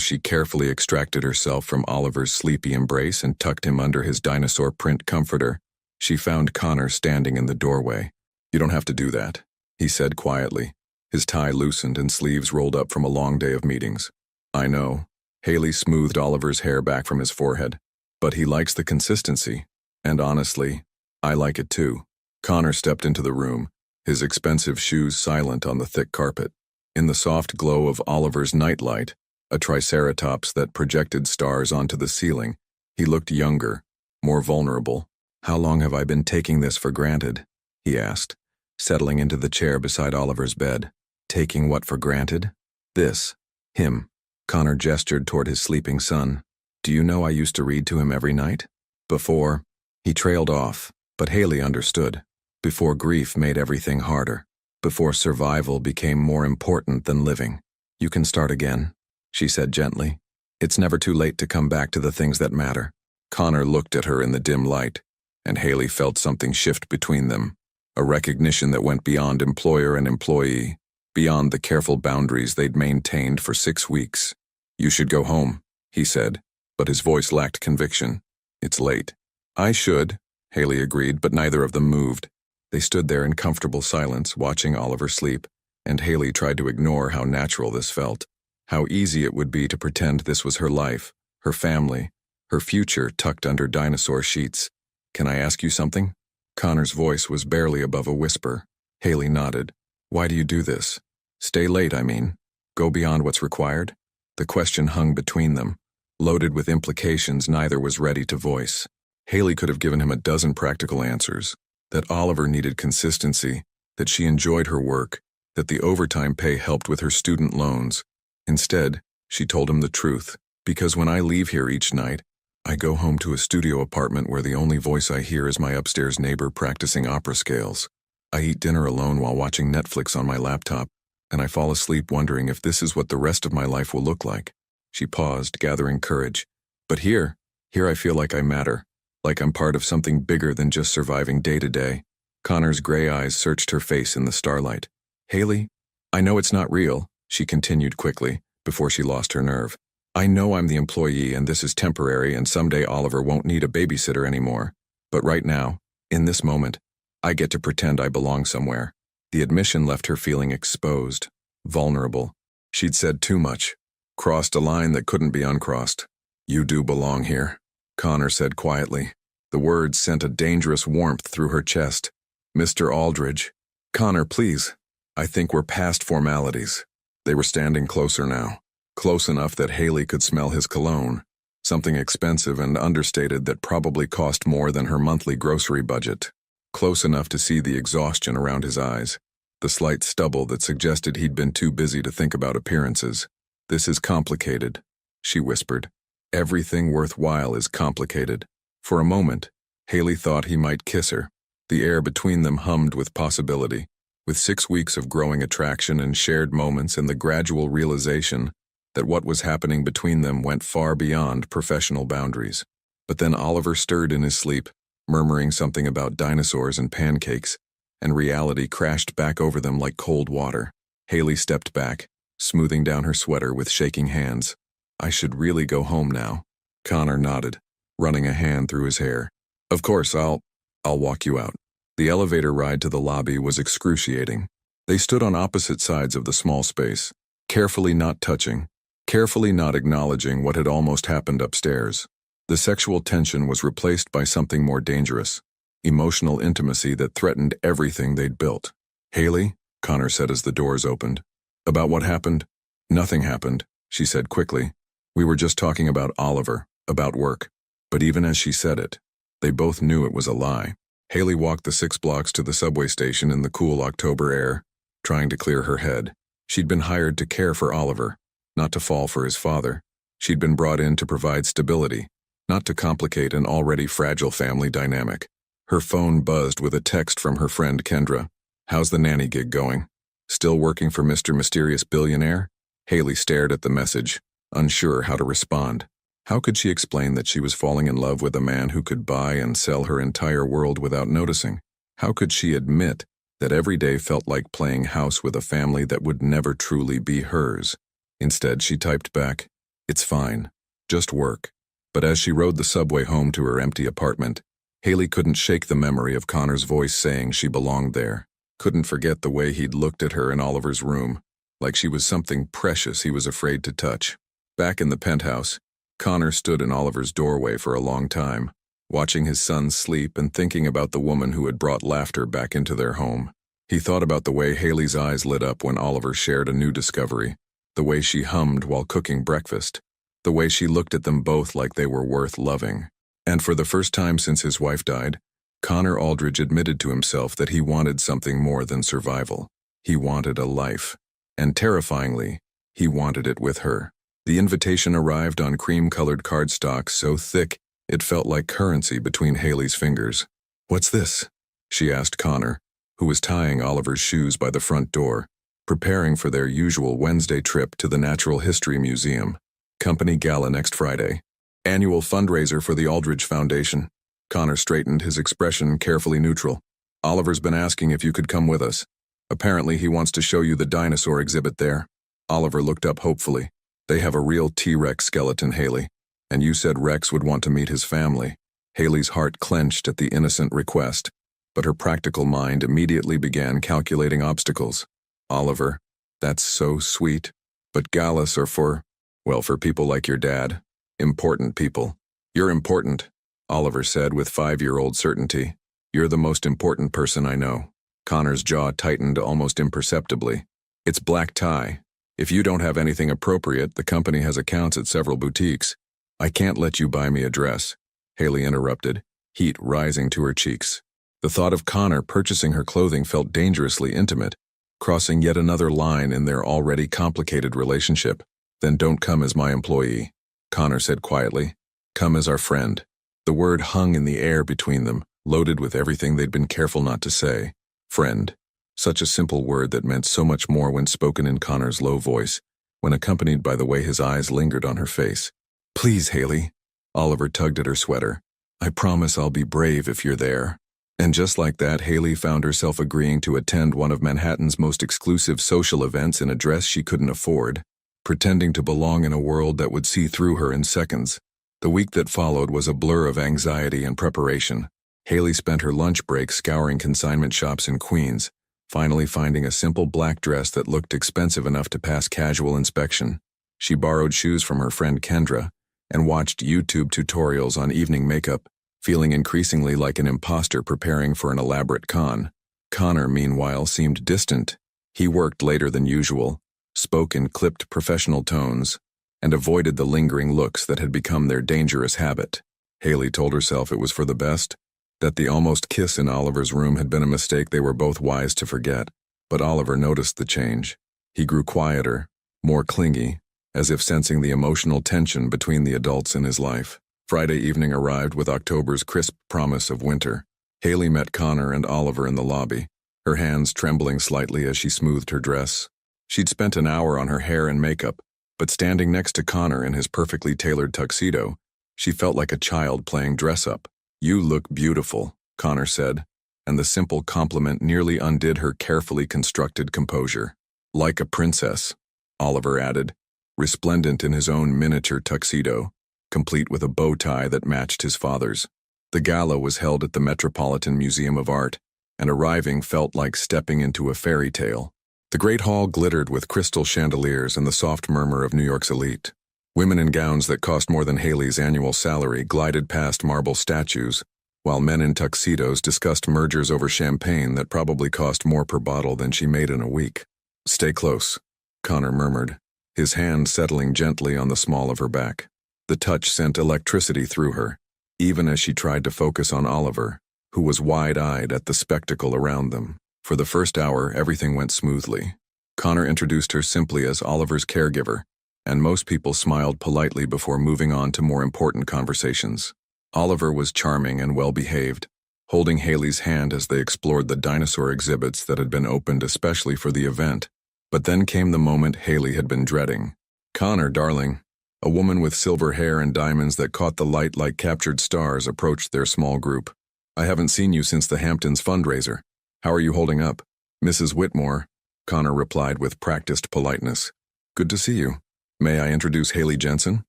she carefully extracted herself from Oliver's sleepy embrace and tucked him under his dinosaur print comforter, she found Connor standing in the doorway. You don't have to do that, he said quietly. His tie loosened and sleeves rolled up from a long day of meetings. I know. Haley smoothed Oliver's hair back from his forehead. But he likes the consistency. And honestly, I like it too. Connor stepped into the room, his expensive shoes silent on the thick carpet. In the soft glow of Oliver's nightlight, a triceratops that projected stars onto the ceiling, he looked younger, more vulnerable. How long have I been taking this for granted? He asked, settling into the chair beside Oliver's bed. Taking what for granted? This. Him. Connor gestured toward his sleeping son. Do you know I used to read to him every night? Before. He trailed off, but Haley understood. Before grief made everything harder. Before survival became more important than living. You can start again, she said gently. It's never too late to come back to the things that matter. Connor looked at her in the dim light, and Haley felt something shift between them. A recognition that went beyond employer and employee, beyond the careful boundaries they'd maintained for 6 weeks. You should go home, he said, but his voice lacked conviction. It's late. I should, Haley agreed, but neither of them moved. They stood there in comfortable silence, watching Oliver sleep, and Haley tried to ignore how natural this felt, how easy it would be to pretend this was her life, her family, her future tucked under dinosaur sheets. Can I ask you something? Connor's voice was barely above a whisper. Haley nodded. Why do you do this? Stay late, I mean. Go beyond what's required? The question hung between them, loaded with implications neither was ready to voice. Haley could have given him a dozen practical answers. That Oliver needed consistency, that she enjoyed her work, that the overtime pay helped with her student loans. Instead, she told him the truth. Because when I leave here each night, I go home to a studio apartment where the only voice I hear is my upstairs neighbor practicing opera scales. I eat dinner alone while watching Netflix on my laptop, and I fall asleep wondering if this is what the rest of my life will look like. She paused, gathering courage. But here I feel like I matter, like I'm part of something bigger than just surviving day to day. Connor's gray eyes searched her face in the starlight. Haley, I know it's not real, she continued quickly, before she lost her nerve. I know I'm the employee and this is temporary and someday Oliver won't need a babysitter anymore. But right now, in this moment, I get to pretend I belong somewhere. The admission left her feeling exposed, vulnerable. She'd said too much, crossed a line that couldn't be uncrossed. You do belong here, Connor said quietly. The words sent a dangerous warmth through her chest. Mr. Aldridge. Connor, please. I think we're past formalities. They were standing closer now. Close enough that Haley could smell his cologne, something expensive and understated that probably cost more than her monthly grocery budget. Close enough to see the exhaustion around his eyes, the slight stubble that suggested he'd been too busy to think about appearances. This is complicated, she whispered. Everything worthwhile is complicated. For a moment, Haley thought he might kiss her. The air between them hummed with possibility, with 6 weeks of growing attraction and shared moments and the gradual realization that what was happening between them went far beyond professional boundaries. But then Oliver stirred in his sleep, murmuring something about dinosaurs and pancakes, and reality crashed back over them like cold water. Haley stepped back, smoothing down her sweater with shaking hands. I should really go home now. Connor nodded, running a hand through his hair. Of course, I'll walk you out. The elevator ride to the lobby was excruciating. They stood on opposite sides of the small space, carefully not touching, carefully not acknowledging what had almost happened upstairs. The sexual tension was replaced by something more dangerous, emotional intimacy that threatened everything they'd built. Haley, Connor said as the doors opened. About what happened? Nothing happened, she said quickly. We were just talking about Oliver, about work. But even as she said it, they both knew it was a lie. Haley walked the 6 blocks to the subway station in the cool October air, trying to clear her head. She'd been hired to care for Oliver, not to fall for his father. She'd been brought in to provide stability, not to complicate an already fragile family dynamic. Her phone buzzed with a text from her friend Kendra. How's the nanny gig going? Still working for Mr. Mysterious Billionaire? Haley stared at the message, unsure how to respond. How could she explain that she was falling in love with a man who could buy and sell her entire world without noticing? How could she admit that every day felt like playing house with a family that would never truly be hers? Instead, she typed back, "It's fine. Just work." But as she rode the subway home to her empty apartment, Haley couldn't shake the memory of Connor's voice saying she belonged there. Couldn't forget the way he'd looked at her in Oliver's room, like she was something precious he was afraid to touch. Back in the penthouse, Connor stood in Oliver's doorway for a long time, watching his son sleep and thinking about the woman who had brought laughter back into their home. He thought about the way Haley's eyes lit up when Oliver shared a new discovery, the way she hummed while cooking breakfast, the way she looked at them both like they were worth loving. And for the first time since his wife died, Connor Aldridge admitted to himself that he wanted something more than survival. He wanted a life. And terrifyingly, he wanted it with her. The invitation arrived on cream-colored cardstock so thick it felt like currency between Haley's fingers. "What's this?" she asked Connor, who was tying Oliver's shoes by the front door, preparing for their usual Wednesday trip to the Natural History Museum. Company gala next Friday. Annual fundraiser for the Aldridge Foundation. Connor straightened, his expression carefully neutral. "Oliver's been asking if you could come with us. Apparently he wants to show you the dinosaur exhibit there." Oliver looked up hopefully. "They have a real T-Rex skeleton, Haley. And you said Rex would want to meet his family." Haley's heart clenched at the innocent request, but her practical mind immediately began calculating obstacles. "Oliver, that's so sweet. But galas are for, well, for people like your dad. Important people." "You're important," Oliver said with 5-year-old certainty. "You're the most important person I know." Connor's jaw tightened almost imperceptibly. "It's black tie. If you don't have anything appropriate, the company has accounts at several boutiques." "I can't let you buy me a dress," Haley interrupted, heat rising to her cheeks. The thought of Connor purchasing her clothing felt dangerously intimate, crossing yet another line in their already complicated relationship. "Then don't come as my employee," Connor said quietly. "Come as our friend." The word hung in the air between them, loaded with everything they'd been careful not to say. Friend. Such a simple word that meant so much more when spoken in Connor's low voice, when accompanied by the way his eyes lingered on her face. "Please, Haley." Oliver tugged at her sweater. "I promise I'll be brave if you're there." And just like that, Haley found herself agreeing to attend one of Manhattan's most exclusive social events in a dress she couldn't afford, pretending to belong in a world that would see through her in seconds. The week that followed was a blur of anxiety and preparation. Haley spent her lunch break scouring consignment shops in Queens, finally finding a simple black dress that looked expensive enough to pass casual inspection. She borrowed shoes from her friend Kendra and watched YouTube tutorials on evening makeup, feeling increasingly like an imposter preparing for an elaborate con. Connor, meanwhile, seemed distant. He worked later than usual, spoke in clipped professional tones, and avoided the lingering looks that had become their dangerous habit. Haley told herself it was for the best, that the almost kiss in Oliver's room had been a mistake they were both wise to forget. But Oliver noticed the change. He grew quieter, more clingy, as if sensing the emotional tension between the adults in his life. Friday evening arrived with October's crisp promise of winter. Haley met Connor and Oliver in the lobby, her hands trembling slightly as she smoothed her dress. She'd spent an hour on her hair and makeup, but standing next to Connor in his perfectly tailored tuxedo, she felt like a child playing dress-up. "You look beautiful," Connor said, and the simple compliment nearly undid her carefully constructed composure. "Like a princess," Oliver added, resplendent in his own miniature tuxedo, complete with a bow tie that matched his father's. The gala was held at the Metropolitan Museum of Art, and arriving felt like stepping into a fairy tale. The great hall glittered with crystal chandeliers and the soft murmur of New York's elite. Women in gowns that cost more than Haley's annual salary glided past marble statues, while men in tuxedos discussed mergers over champagne that probably cost more per bottle than she made in a week. "Stay close," Connor murmured. his hand settling gently on the small of her back. The touch sent electricity through her, even as she tried to focus on Oliver, who was wide-eyed at the spectacle around them. For the first hour, everything went smoothly. Connor introduced her simply as Oliver's caregiver, and most people smiled politely before moving on to more important conversations. Oliver was charming and well-behaved, holding Haley's hand as they explored the dinosaur exhibits that had been opened especially for the event. But then came the moment Haley had been dreading. "Connor, darling." A woman with silver hair and diamonds that caught the light like captured stars approached their small group. "I haven't seen you since the Hamptons fundraiser. How are you holding up?" "Mrs. Whitmore," Connor replied with practiced politeness. "Good to see you. May I introduce Haley Jensen?"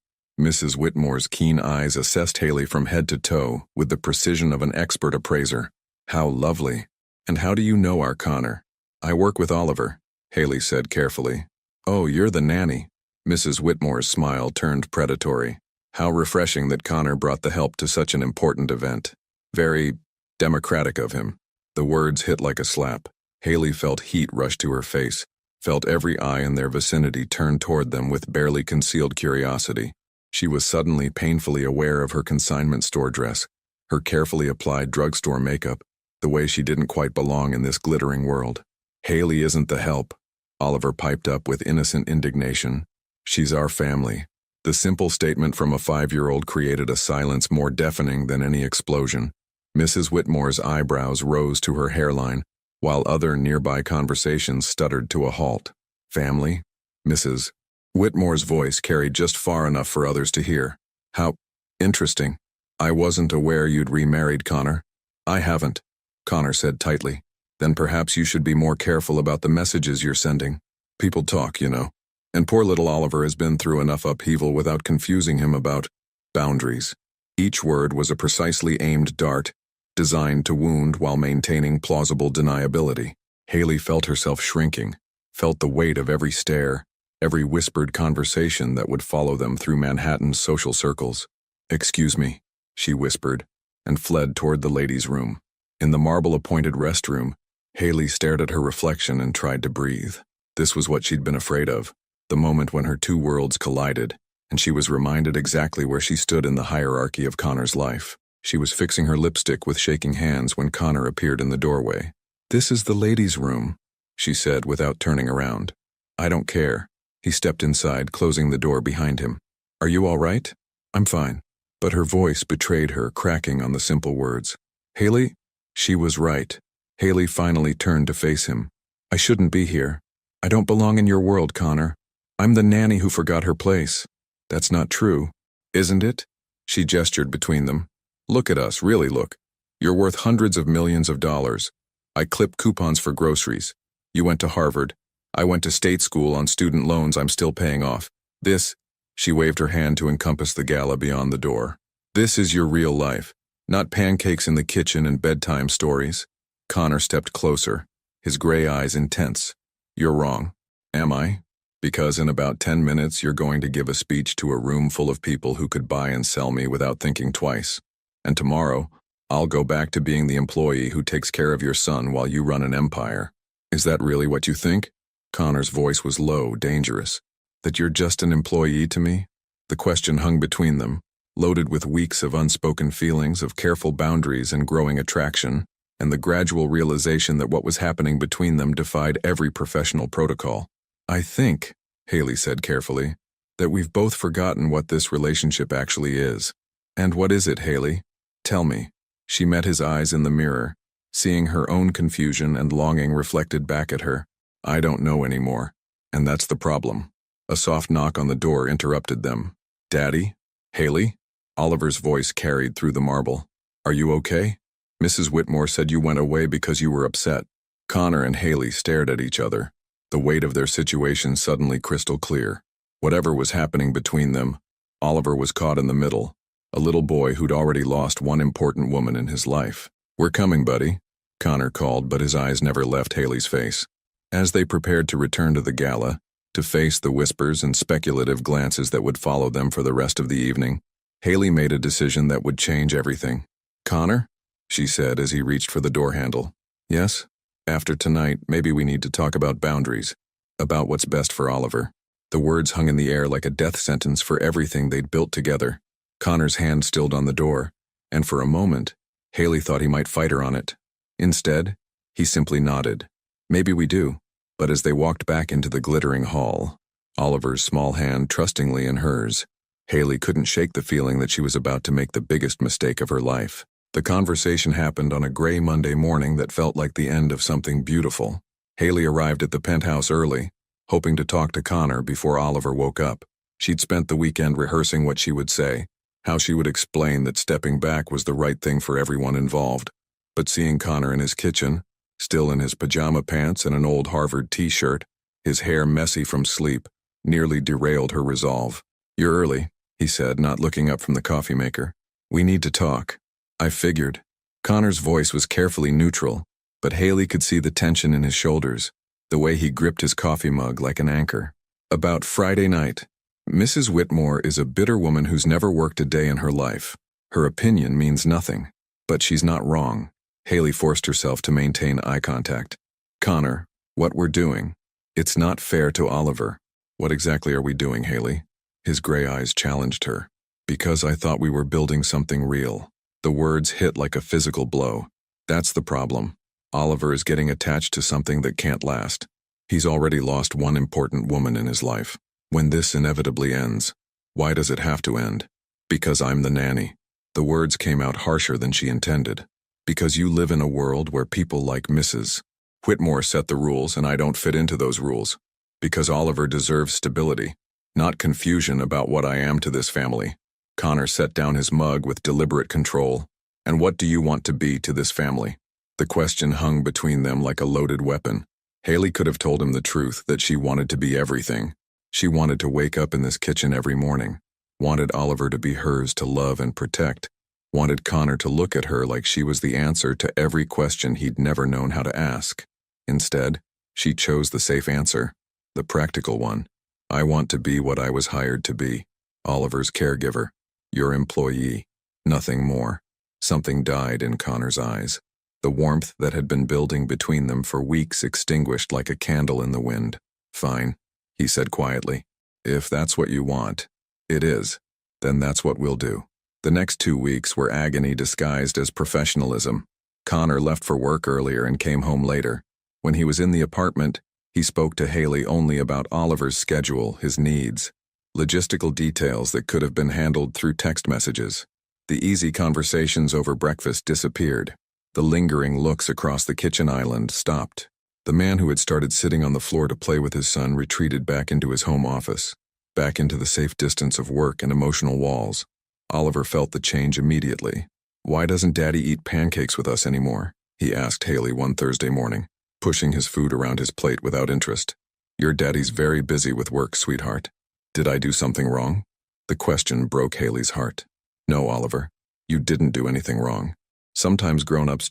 Mrs. Whitmore's keen eyes assessed Haley from head to toe with the precision of an expert appraiser. "How lovely. And how do you know our Connor?" "I work with Oliver," Haley said carefully. "Oh, you're the nanny." Mrs. Whitmore's smile turned predatory. How refreshing that Connor brought the help to such an important event. Very democratic of him. The words hit like a slap. Haley felt heat rush to her face, felt every eye in their vicinity turn toward them with barely concealed curiosity. She was suddenly painfully aware of her consignment store dress, her carefully applied drugstore makeup, the way she didn't quite belong in this glittering world. "Haley isn't the help," Oliver piped up with innocent indignation. "She's our family." The simple statement from a 5-year-old created a silence more deafening than any explosion. Mrs. Whitmore's eyebrows rose to her hairline, while other nearby conversations stuttered to a halt. "Family?" Mrs. Whitmore's voice carried just far enough for others to hear. "How interesting. I wasn't aware you'd remarried, Connor." "I haven't," Connor said tightly. "Then perhaps you should be more careful about the messages you're sending. People talk, you know. And poor little Oliver has been through enough upheaval without confusing him about boundaries." Each word was a precisely aimed dart, designed to wound while maintaining plausible deniability. Haley felt herself shrinking, felt the weight of every stare, every whispered conversation that would follow them through Manhattan's social circles. "Excuse me," she whispered, and fled toward the ladies' room. In the marble-appointed restroom, Haley stared at her reflection and tried to breathe. This was what she'd been afraid of, the moment when her two worlds collided, and she was reminded exactly where she stood in the hierarchy of Connor's life. She was fixing her lipstick with shaking hands when Connor appeared in the doorway. "This is the ladies' room," she said without turning around. "I don't care." He stepped inside, closing the door behind him. "Are you all right?" "I'm fine." But her voice betrayed her, cracking on the simple words. "Haley?" She was right. Haley finally turned to face him. "I shouldn't be here. I don't belong in your world, Connor. I'm the nanny who forgot her place." "That's not true." "Isn't it?" She gestured between them. "Look at us, really look. You're worth hundreds of millions of dollars. I clip coupons for groceries. You went to Harvard. I went to state school on student loans I'm still paying off. This," she waved her hand to encompass the gala beyond the door. "This is your real life, not pancakes in the kitchen and bedtime stories." Connor stepped closer, his gray eyes intense. "You're wrong." "Am I?" "Because in about 10 minutes you're going to give a speech to a room full of people who could buy and sell me without thinking twice. And tomorrow, I'll go back to being the employee who takes care of your son while you run an empire." "Is that really what you think?" Connor's voice was low, dangerous. "That you're just an employee to me?" The question hung between them, loaded with weeks of unspoken feelings, of careful boundaries and growing attraction, and the gradual realization that what was happening between them defied every professional protocol. "I think," Haley said carefully, "that we've both forgotten what this relationship actually is." "And what is it, Haley? Tell me." She met his eyes in the mirror, seeing her own confusion and longing reflected back at her. "I don't know anymore, and that's the problem." A soft knock on the door interrupted them. "Daddy? Haley?" Oliver's voice carried through the marble. "Are you okay? Mrs. Whitmore said you went away because you were upset." Connor and Haley stared at each other, the weight of their situation suddenly crystal clear. Whatever was happening between them, Oliver was caught in the middle, a little boy who'd already lost one important woman in his life. "We're coming, buddy," Connor called, but his eyes never left Haley's face. As they prepared to return to the gala, to face the whispers and speculative glances that would follow them for the rest of the evening, Haley made a decision that would change everything. "Connor?" she said as he reached for the door handle. "Yes? After tonight, maybe we need to talk about boundaries, about what's best for Oliver." The words hung in the air like a death sentence for everything they'd built together. Connor's hand stilled on the door, and for a moment, Haley thought he might fight her on it. Instead, he simply nodded. Maybe we do. But as they walked back into the glittering hall, Oliver's small hand trustingly in hers, Haley couldn't shake the feeling that she was about to make the biggest mistake of her life. The conversation happened on a gray Monday morning that felt like the end of something beautiful. Haley arrived at the penthouse early, hoping to talk to Connor before Oliver woke up. She'd spent the weekend rehearsing what she would say, how she would explain that stepping back was the right thing for everyone involved. But seeing Connor in his kitchen, still in his pajama pants and an old Harvard t-shirt, his hair messy from sleep, nearly derailed her resolve. "You're early," he said, not looking up from the coffee maker. "We need to talk." "I figured." Connor's voice was carefully neutral, but Haley could see the tension in his shoulders, the way he gripped his coffee mug like an anchor. "About Friday night. Mrs. Whitmore is a bitter woman who's never worked a day in her life. Her opinion means nothing. But she's not wrong." Haley forced herself to maintain eye contact. "Connor, what we're doing, it's not fair to Oliver." "What exactly are we doing, Haley?" His gray eyes challenged her. "Because I thought we were building something real." The words hit like a physical blow. "That's the problem. Oliver is getting attached to something that can't last. He's already lost one important woman in his life. When this inevitably ends, why does it have to end? Because I'm the nanny." The words came out harsher than she intended. "Because you live in a world where people like Mrs. Whitmore set the rules and I don't fit into those rules. Because Oliver deserves stability, not confusion about what I am to this family." Connor set down his mug with deliberate control. "And what do you want to be to this family?" The question hung between them like a loaded weapon. Haley could have told him the truth, that she wanted to be everything. She wanted to wake up in this kitchen every morning, wanted Oliver to be hers to love and protect, wanted Connor to look at her like she was the answer to every question he'd never known how to ask. Instead, she chose the safe answer, the practical one. "I want to be what I was hired to be, Oliver's caregiver, your employee, nothing more." Something died in Connor's eyes. The warmth that had been building between them for weeks extinguished like a candle in the wind. "Fine," he said quietly. "If that's what you want, it is, then that's what we'll do." The next 2 weeks were agony disguised as professionalism. Connor left for work earlier and came home later. When he was in the apartment, he spoke to Haley only about Oliver's schedule, his needs, logistical details that could have been handled through text messages. The easy conversations over breakfast disappeared. The lingering looks across the kitchen island stopped. The man who had started sitting on the floor to play with his son retreated back into his home office, back into the safe distance of work and emotional walls. Oliver felt the change immediately. "Why doesn't Daddy eat pancakes with us anymore?" he asked Haley one Thursday morning, pushing his food around his plate without interest. "Your daddy's very busy with work, sweetheart." "Did I do something wrong?" The question broke Haley's heart. "No, Oliver, you didn't do anything wrong. Sometimes grown-ups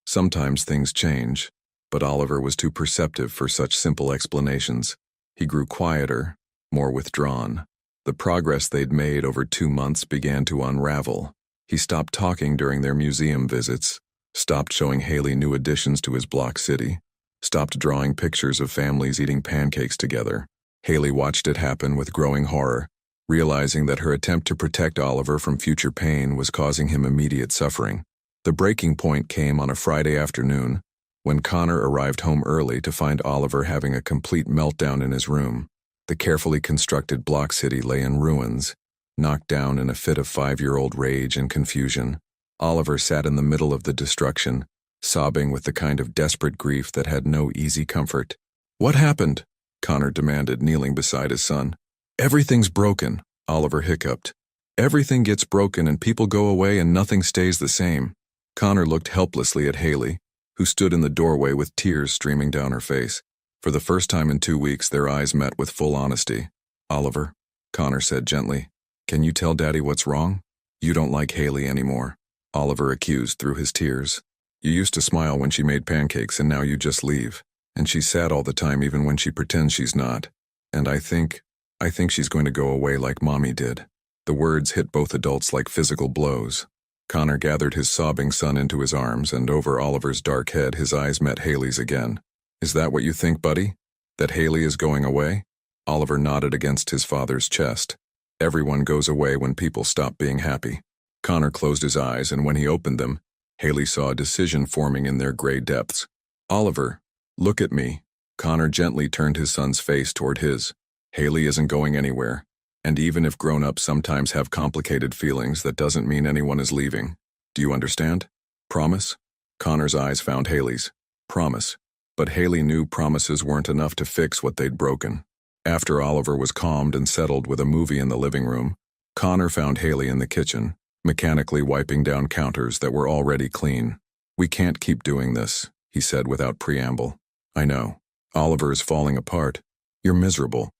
sometimes things change." But Oliver was too perceptive for such simple explanations. He grew quieter, more withdrawn. The progress they'd made over 2 months began to unravel. He stopped talking during their museum visits, stopped showing Haley new additions to his block city, stopped drawing pictures of families eating pancakes together. Haley watched it happen with growing horror, realizing that her attempt to protect Oliver from future pain was causing him immediate suffering. The breaking point came on a Friday afternoon, when Connor arrived home early to find Oliver having a complete meltdown in his room. The carefully constructed block city lay in ruins, knocked down in a fit of 5-year-old rage and confusion. Oliver sat in the middle of the destruction, sobbing with the kind of desperate grief that had no easy comfort. "What happened?" Connor demanded, kneeling beside his son. "Everything's broken," Oliver hiccuped. "Everything gets broken and people go away and nothing stays the same." Connor looked helplessly at Haley, who stood in the doorway with tears streaming down her face. For the first time in 2 weeks, their eyes met with full honesty. "Oliver," Connor said gently, "can you tell Daddy what's wrong?" "You don't like Haley anymore," Oliver accused through his tears. "You used to smile when she made pancakes and now you just leave. And she's sad all the time even when she pretends she's not. And I think she's going to go away like Mommy did." The words hit both adults like physical blows. Connor gathered his sobbing son into his arms, and over Oliver's dark head his eyes met Haley's again. "Is that what you think, buddy? That Haley is going away?" Oliver nodded against his father's chest. Everyone goes away when people stop being happy. Connor closed his eyes, and when he opened them, Haley saw a decision forming in their gray depths. Oliver, look at me. Connor gently turned his son's face toward his. Haley isn't going anywhere. And even if grown-ups sometimes have complicated feelings, that doesn't mean anyone is leaving. Do you understand? Promise? Connor's eyes found Haley's. Promise. But Haley knew promises weren't enough to fix what they'd broken. After Oliver was calmed and settled with a movie in the living room, Connor found Haley in the kitchen, mechanically wiping down counters that were already clean. We can't keep doing this, he said without preamble. I know. Oliver is falling apart. You're miserable.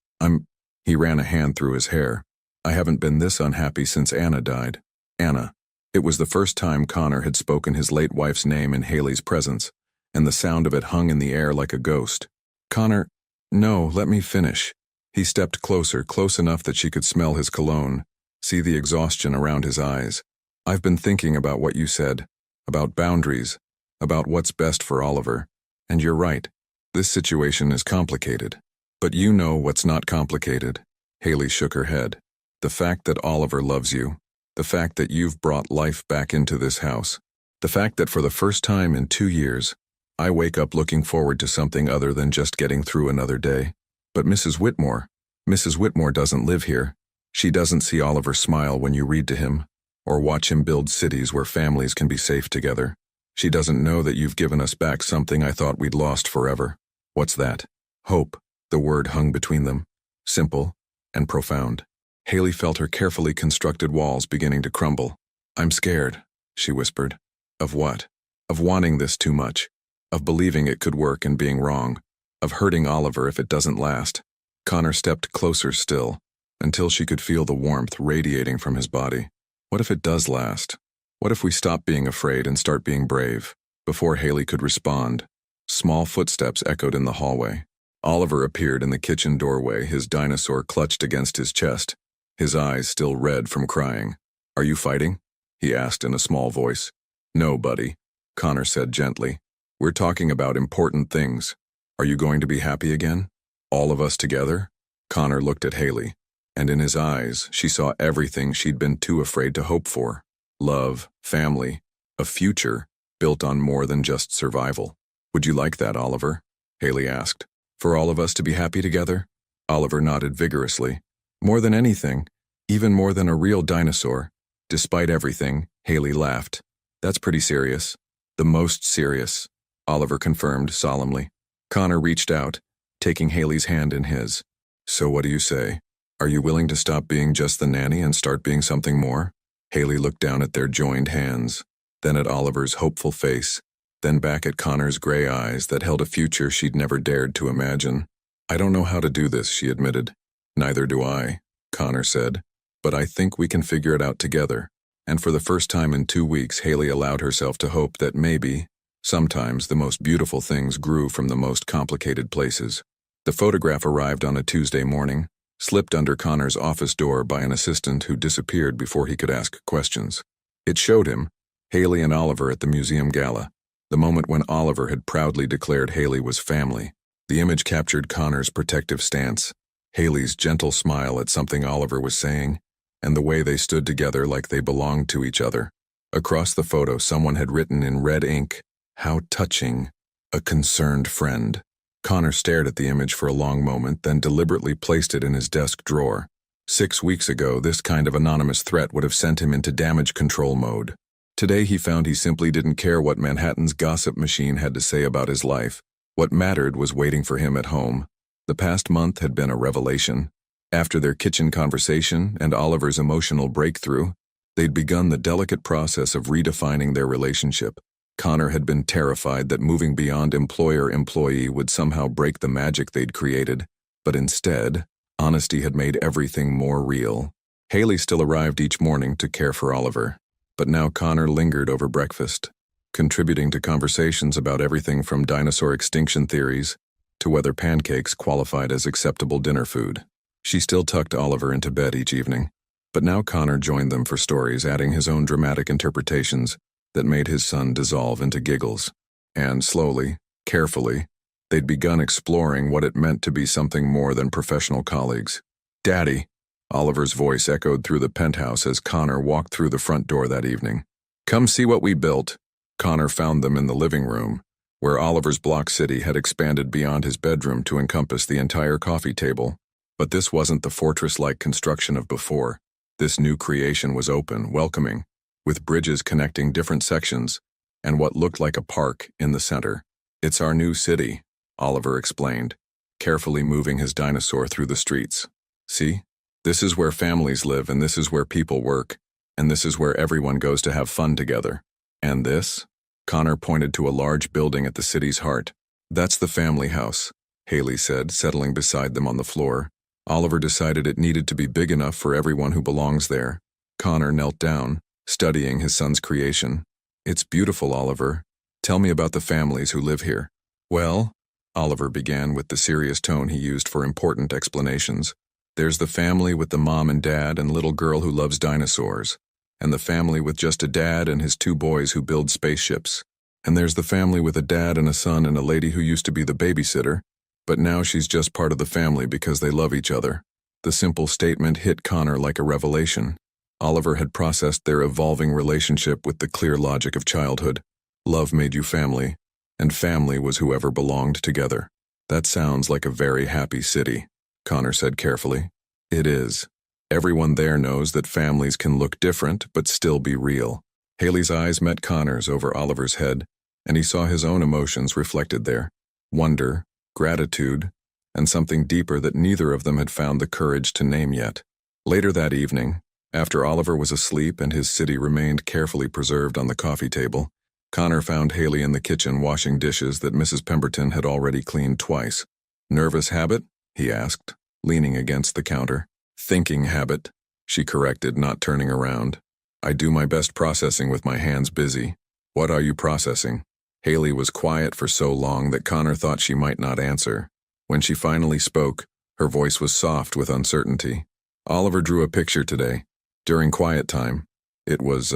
He ran a hand through his hair. I haven't been this unhappy since Anna died. Anna. It was the first time Connor had spoken his late wife's name in Haley's presence, and the sound of it hung in the air like a ghost. Connor, no, let me finish. He stepped closer, close enough that she could smell his cologne, see the exhaustion around his eyes. I've been thinking about what you said, about boundaries, about what's best for Oliver. And you're right, this situation is complicated. But you know what's not complicated. Haley shook her head. The fact that Oliver loves you. The fact that you've brought life back into this house. The fact that for the first time in 2 years, I wake up looking forward to something other than just getting through another day. But Mrs. Whitmore doesn't live here. She doesn't see Oliver smile when you read to him, or watch him build cities where families can be safe together. She doesn't know that you've given us back something I thought we'd lost forever. What's that? Hope. The word hung between them, simple and profound. Haley felt her carefully constructed walls beginning to crumble. I'm scared, she whispered. Of what? Of wanting this too much. Of believing it could work and being wrong. Of hurting Oliver if it doesn't last. Connor stepped closer still, until she could feel the warmth radiating from his body. What if it does last? What if we stop being afraid and start being brave? Before Haley could respond, small footsteps echoed in the hallway. Oliver appeared in the kitchen doorway, his dinosaur clutched against his chest, his eyes still red from crying. Are you fighting? He asked in a small voice. No, buddy, Connor said gently. We're talking about important things. Are you going to be happy again? All of us together? Connor looked at Haley, and in his eyes she saw everything she'd been too afraid to hope for. Love, family, a future built on more than just survival. Would you like that, Oliver? Haley asked. For all of us to be happy together? Oliver nodded vigorously. More than anything, even more than a real dinosaur. Despite everything, Haley laughed. That's pretty serious. The most serious, Oliver confirmed solemnly. Connor reached out, taking Haley's hand in his. So what do you say? Are you willing to stop being just the nanny and start being something more? Haley looked down at their joined hands, then at Oliver's hopeful face, then back at Connor's gray eyes that held a future she'd never dared to imagine. I don't know how to do this, she admitted. Neither do I, Connor said. But I think we can figure it out together. And for the first time in 2 weeks, Haley allowed herself to hope that maybe, sometimes the most beautiful things grew from the most complicated places. The photograph arrived on a Tuesday morning, slipped under Connor's office door by an assistant who disappeared before he could ask questions. It showed him, Haley and Oliver at the museum gala. The moment when Oliver had proudly declared Haley was family. The image captured Connor's protective stance, Haley's gentle smile at something Oliver was saying, and the way they stood together like they belonged to each other. Across the photo, someone had written in red ink, "How touching, a concerned friend." Connor stared at the image for a long moment, then deliberately placed it in his desk drawer. 6 weeks ago, this kind of anonymous threat would have sent him into damage control mode. Today he found he simply didn't care what Manhattan's gossip machine had to say about his life. What mattered was waiting for him at home. The past month had been a revelation. After their kitchen conversation and Oliver's emotional breakthrough, they'd begun the delicate process of redefining their relationship. Connor had been terrified that moving beyond employer-employee would somehow break the magic they'd created, but instead, honesty had made everything more real. Haley still arrived each morning to care for Oliver. But now Connor lingered over breakfast, contributing to conversations about everything from dinosaur extinction theories to whether pancakes qualified as acceptable dinner food. She still tucked Oliver into bed each evening, but now Connor joined them for stories, adding his own dramatic interpretations that made his son dissolve into giggles. And slowly, carefully, They'd begun exploring what it meant to be something more than professional colleagues. "Daddy," Oliver's voice echoed through the penthouse as Connor walked through the front door that evening. "Come see what we built." Connor found them in the living room, where Oliver's block city had expanded beyond his bedroom to encompass the entire coffee table. But this wasn't the fortress-like construction of before. This new creation was open, welcoming, with bridges connecting different sections, and what looked like a park in the center. "It's our new city," Oliver explained, carefully moving his dinosaur through the streets. "See? This is where families live, and this is where people work, and this is where everyone goes to have fun together. And this?" Connor pointed to a large building at the city's heart. "That's the family house," Haley said, settling beside them on the floor. Oliver decided it needed to be big enough for everyone who belongs there. Connor knelt down, studying his son's creation. "It's beautiful, Oliver. Tell me about the families who live here." "Well," Oliver began with the serious tone he used for important explanations, "there's the family with the mom and dad and little girl who loves dinosaurs, and the family with just a dad and his 2 boys who build spaceships. And there's the family with a dad and a son and a lady who used to be the babysitter, but now she's just part of the family because they love each other." The simple statement hit Connor like a revelation. Oliver had processed their evolving relationship with the clear logic of childhood. Love made you family, and family was whoever belonged together. "That sounds like a very happy city," Connor said carefully. "It is. Everyone there knows that families can look different but still be real." Haley's eyes met Connor's over Oliver's head, and he saw his own emotions reflected there. Wonder, gratitude, and something deeper that neither of them had found the courage to name yet. Later that evening, after Oliver was asleep and his city remained carefully preserved on the coffee table, Connor found Haley in the kitchen washing dishes that Mrs. Pemberton had already cleaned twice. "Nervous habit?" he asked, leaning against the counter. "Thinking habit," she corrected, not turning around. "I do my best processing with my hands busy." "What are you processing?" Haley was quiet for so long that Connor thought she might not answer. When she finally spoke, her voice was soft with uncertainty. "Oliver drew a picture today, during quiet time. It was,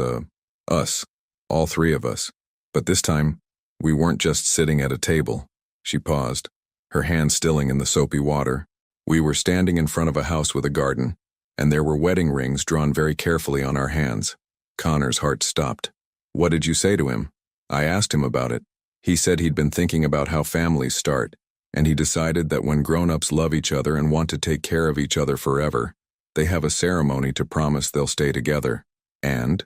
us, all 3 of us. But this time, we weren't just sitting at a table." She paused, her hand stilling in the soapy water. "We were standing in front of a house with a garden, and there were wedding rings drawn very carefully on our hands." Connor's heart stopped. "What did you say to him?" "I asked him about it. He said he'd been thinking about how families start, and he decided that when grown-ups love each other and want to take care of each other forever, they have a ceremony to promise they'll stay together. And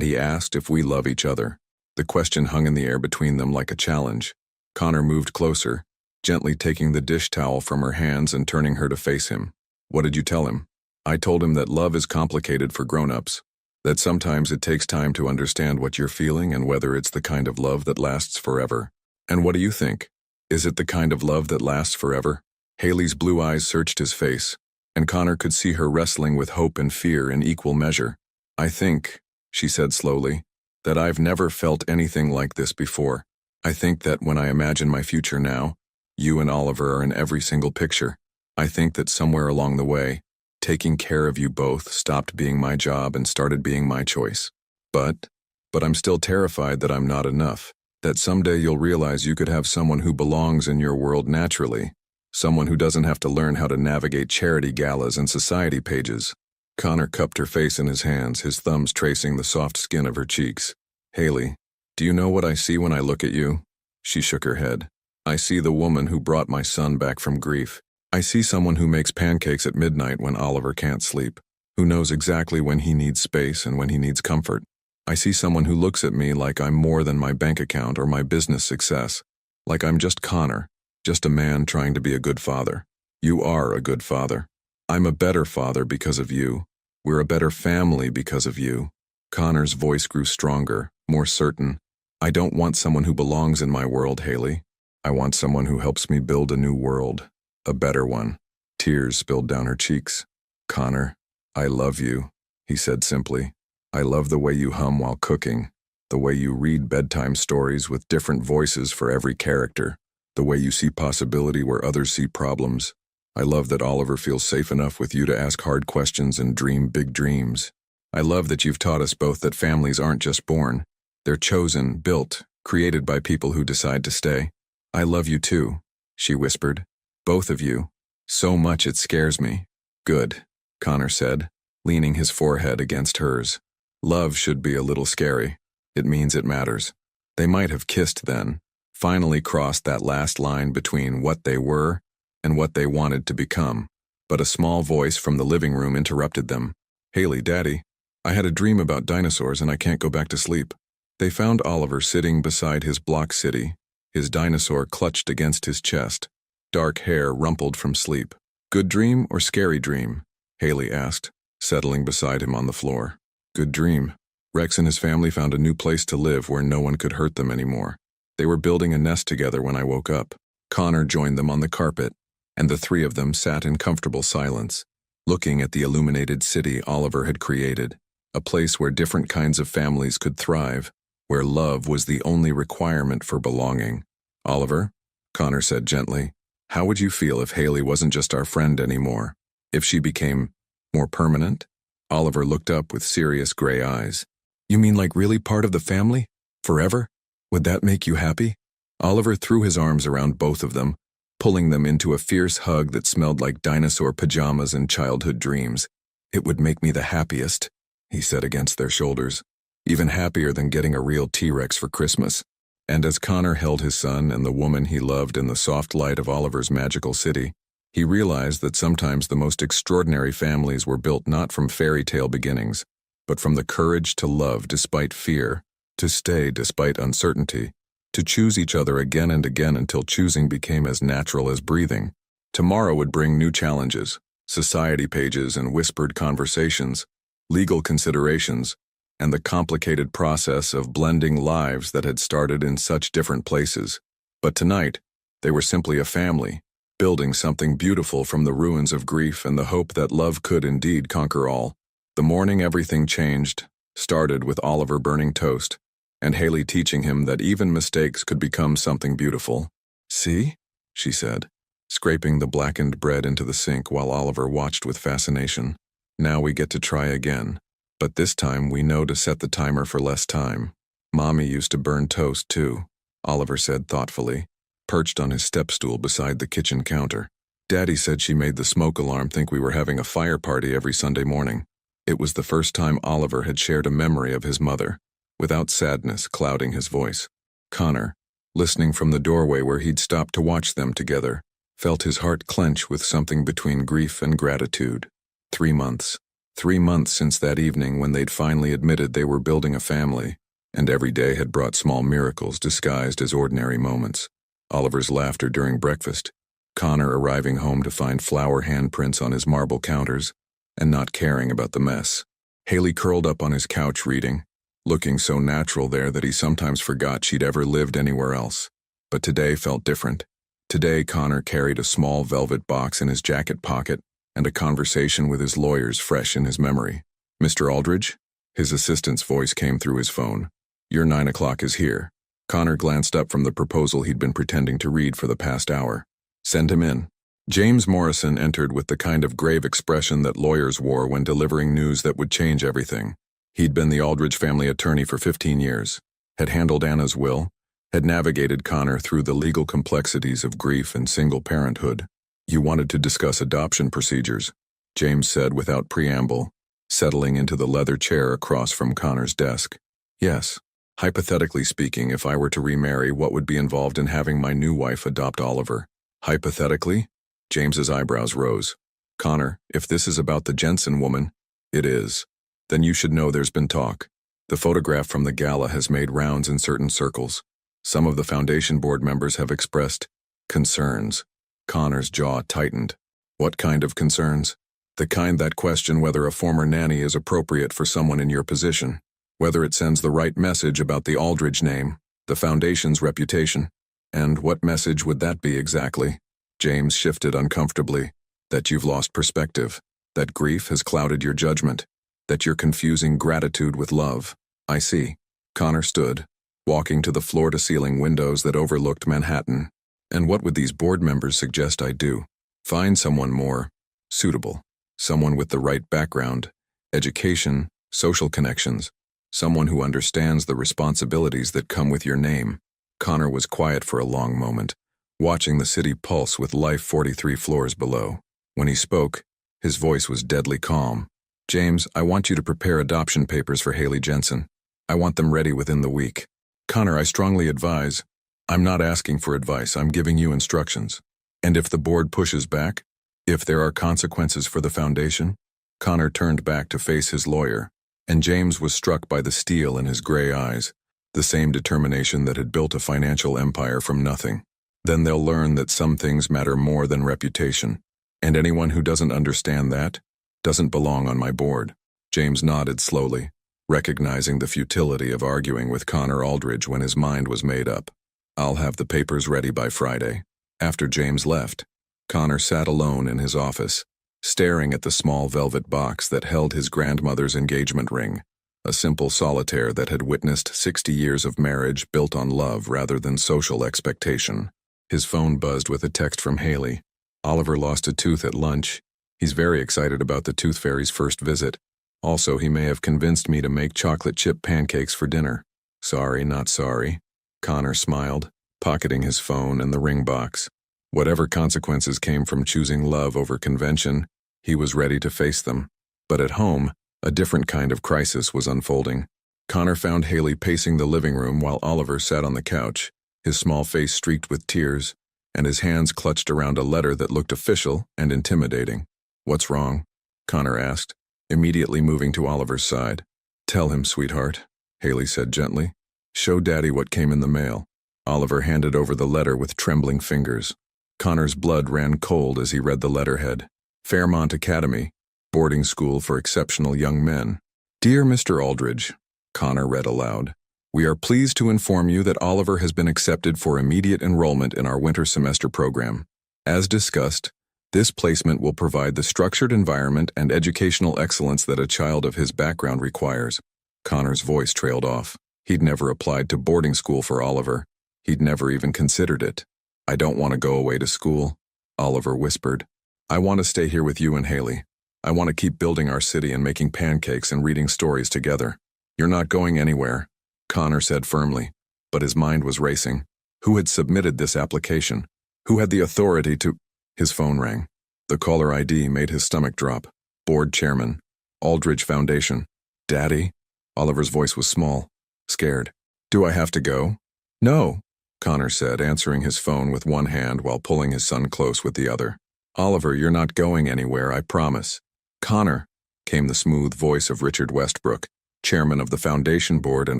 he asked if we love each other." The question hung in the air between them like a challenge. Connor moved closer, gently taking the dish towel from her hands and turning her to face him. "What did you tell him?" "I told him that love is complicated for grown-ups, that sometimes it takes time to understand what you're feeling and whether it's the kind of love that lasts forever." "And what do you think? Is it the kind of love that lasts forever?" Haley's blue eyes searched his face, and Connor could see her wrestling with hope and fear in equal measure. "I think," she said slowly, "that I've never felt anything like this before. I think that when I imagine my future now, you and Oliver are in every single picture. I think that somewhere along the way, taking care of you both stopped being my job and started being my choice. But I'm still terrified that I'm not enough, that someday you'll realize you could have someone who belongs in your world naturally, someone who doesn't have to learn how to navigate charity galas and society pages." Connor cupped her face in his hands, his thumbs tracing the soft skin of her cheeks. "Haley, do you know what I see when I look at you?" She shook her head. "I see the woman who brought my son back from grief. I see someone who makes pancakes at midnight when Oliver can't sleep, who knows exactly when he needs space and when he needs comfort. I see someone who looks at me like I'm more than my bank account or my business success, like I'm just Connor, just a man trying to be a good father. You are a good father. I'm a better father because of you. We're a better family because of you." Connor's voice grew stronger, more certain. "I don't want someone who belongs in my world, Haley. I want someone who helps me build a new world. A better one." Tears spilled down her cheeks. "Connor, I love you," he said simply. "I love the way you hum while cooking, the way you read bedtime stories with different voices for every character, the way you see possibility where others see problems. I love that Oliver feels safe enough with you to ask hard questions and dream big dreams. I love that you've taught us both that families aren't just born. They're chosen, built, created by people who decide to stay. I love you too. she whispered. Both of you. So much it scares me. Good, Connor said, leaning his forehead against hers. Love should be a little scary. It means it matters. They might have kissed then, finally crossed that last line between what they were and what they wanted to become. But a small voice from the living room interrupted them. Haley, Daddy, I had a dream about dinosaurs and I can't go back to sleep. They found Oliver sitting beside his block city, his dinosaur clutched against his chest, dark hair rumpled from sleep. Good dream or scary dream? Haley asked, settling beside him on the floor. Good dream. Rex and his family found a new place to live where no one could hurt them anymore. They were building a nest together when I woke up. Connor joined them on the carpet, and the three of them sat in comfortable silence, looking at the illuminated city Oliver had created, a place where different kinds of families could thrive, where love was the only requirement for belonging. Oliver, Connor said gently, how would you feel if Haley wasn't just our friend anymore? If she became more permanent? Oliver looked up with serious gray eyes. You mean like really part of the family? Forever? Would that make you happy? Oliver threw his arms around both of them, pulling them into a fierce hug that smelled like dinosaur pajamas and childhood dreams. It would make me the happiest, he said against their shoulders, even happier than getting a real T-Rex for Christmas. And as Connor held his son and the woman he loved in the soft light of Oliver's magical city, he realized that sometimes the most extraordinary families were built not from fairy tale beginnings, but from the courage to love despite fear, to stay despite uncertainty, to choose each other again and again until choosing became as natural as breathing. Tomorrow would bring new challenges, society pages and whispered conversations, legal considerations, and the complicated process of blending lives that had started in such different places. But tonight, they were simply a family, building something beautiful from the ruins of grief and the hope that love could indeed conquer all. The morning everything changed, started with Oliver burning toast, and Haley teaching him that even mistakes could become something beautiful. See? She said, scraping the blackened bread into the sink while Oliver watched with fascination. Now we get to try again. But this time we know to set the timer for less time. Mommy used to burn toast too, Oliver said thoughtfully, perched on his step stool beside the kitchen counter. Daddy said she made the smoke alarm think we were having a fire party every Sunday morning. It was the first time Oliver had shared a memory of his mother, without sadness clouding his voice. Connor, listening from the doorway where he'd stopped to watch them together, felt his heart clench with something between grief and gratitude. 3 months. 3 months since that evening when they'd finally admitted they were building a family, and every day had brought small miracles disguised as ordinary moments. Oliver's laughter during breakfast, Connor arriving home to find flower handprints on his marble counters, and not caring about the mess. Haley curled up on his couch reading, looking so natural there that he sometimes forgot she'd ever lived anywhere else. But today felt different. Today Connor carried a small velvet box in his jacket pocket, and a conversation with his lawyers fresh in his memory. Mr. Aldridge? His assistant's voice came through his phone. Your 9 o'clock is here. Connor glanced up from the proposal he'd been pretending to read for the past hour. Send him in. James Morrison entered with the kind of grave expression that lawyers wore when delivering news that would change everything. He'd been the Aldridge family attorney for 15 years, had handled Anna's will, had navigated Connor through the legal complexities of grief and single parenthood. You wanted to discuss adoption procedures, James said without preamble, settling into the leather chair across from Connor's desk. Yes. Hypothetically speaking, if I were to remarry, what would be involved in having my new wife adopt Oliver? Hypothetically? James's eyebrows rose. Connor, if this is about the Jensen woman, it is. Then you should know there's been talk. The photograph from the gala has made rounds in certain circles. Some of the foundation board members have expressed concerns. Connor's jaw tightened. What kind of concerns? The kind that question whether a former nanny is appropriate for someone in your position, whether it sends the right message about the Aldridge name, the foundation's reputation. And what message would that be exactly? James shifted uncomfortably. That you've lost perspective, that grief has clouded your judgment, that you're confusing gratitude with love. I see. Connor stood, walking to the floor-to-ceiling windows that overlooked Manhattan. And what would these board members suggest I do? Find someone more suitable, someone with the right background, education, social connections, someone who understands the responsibilities that come with your name. Connor was quiet for a long moment, watching the city pulse with life 43 floors below. When he spoke, his voice was deadly calm. James, I want you to prepare adoption papers for Haley Jensen. I want them ready within the week. Connor, I strongly advise. I'm not asking for advice, I'm giving you instructions. And if the board pushes back? If there are consequences for the foundation? Connor turned back to face his lawyer, and James was struck by the steel in his gray eyes, the same determination that had built a financial empire from nothing. Then they'll learn that some things matter more than reputation, and anyone who doesn't understand that doesn't belong on my board. James nodded slowly, recognizing the futility of arguing with Connor Aldridge when his mind was made up. I'll have the papers ready by Friday. After James left, Connor sat alone in his office, staring at the small velvet box that held his grandmother's engagement ring, a simple solitaire that had witnessed 60 years of marriage built on love rather than social expectation. His phone buzzed with a text from Haley. Oliver lost a tooth at lunch. He's very excited about the tooth fairy's first visit. Also, he may have convinced me to make chocolate chip pancakes for dinner. Sorry, not sorry. Connor smiled, pocketing his phone and the ring box. Whatever consequences came from choosing love over convention, he was ready to face them. But at home, a different kind of crisis was unfolding. Connor found Haley pacing the living room while Oliver sat on the couch, his small face streaked with tears, and his hands clutched around a letter that looked official and intimidating. What's wrong? Connor asked, immediately moving to Oliver's side. Tell him, sweetheart, Haley said gently. Show Daddy what came in the mail. Oliver handed over the letter with trembling fingers. Connor's blood ran cold as he read the letterhead. Fairmont Academy, boarding school for exceptional young men. Dear Mr. Aldridge, Connor read aloud. We are pleased to inform you that Oliver has been accepted for immediate enrollment in our winter semester program. As discussed, this placement will provide the structured environment and educational excellence that a child of his background requires. Connor's voice trailed off. He'd never applied to boarding school for Oliver. He'd never even considered it. I don't want to go away to school, Oliver whispered. I want to stay here with you and Haley. I want to keep building our city and making pancakes and reading stories together. You're not going anywhere, Connor said firmly, but his mind was racing. Who had submitted this application? Who had the authority to... His phone rang. The caller ID made his stomach drop. Board chairman. Aldridge Foundation. Daddy? Oliver's voice was small, scared. Do I have to go? No, Connor said, answering his phone with one hand while pulling his son close with the other. Oliver, you're not going anywhere, I promise. Connor, came the smooth voice of Richard Westbrook, chairman of the foundation board and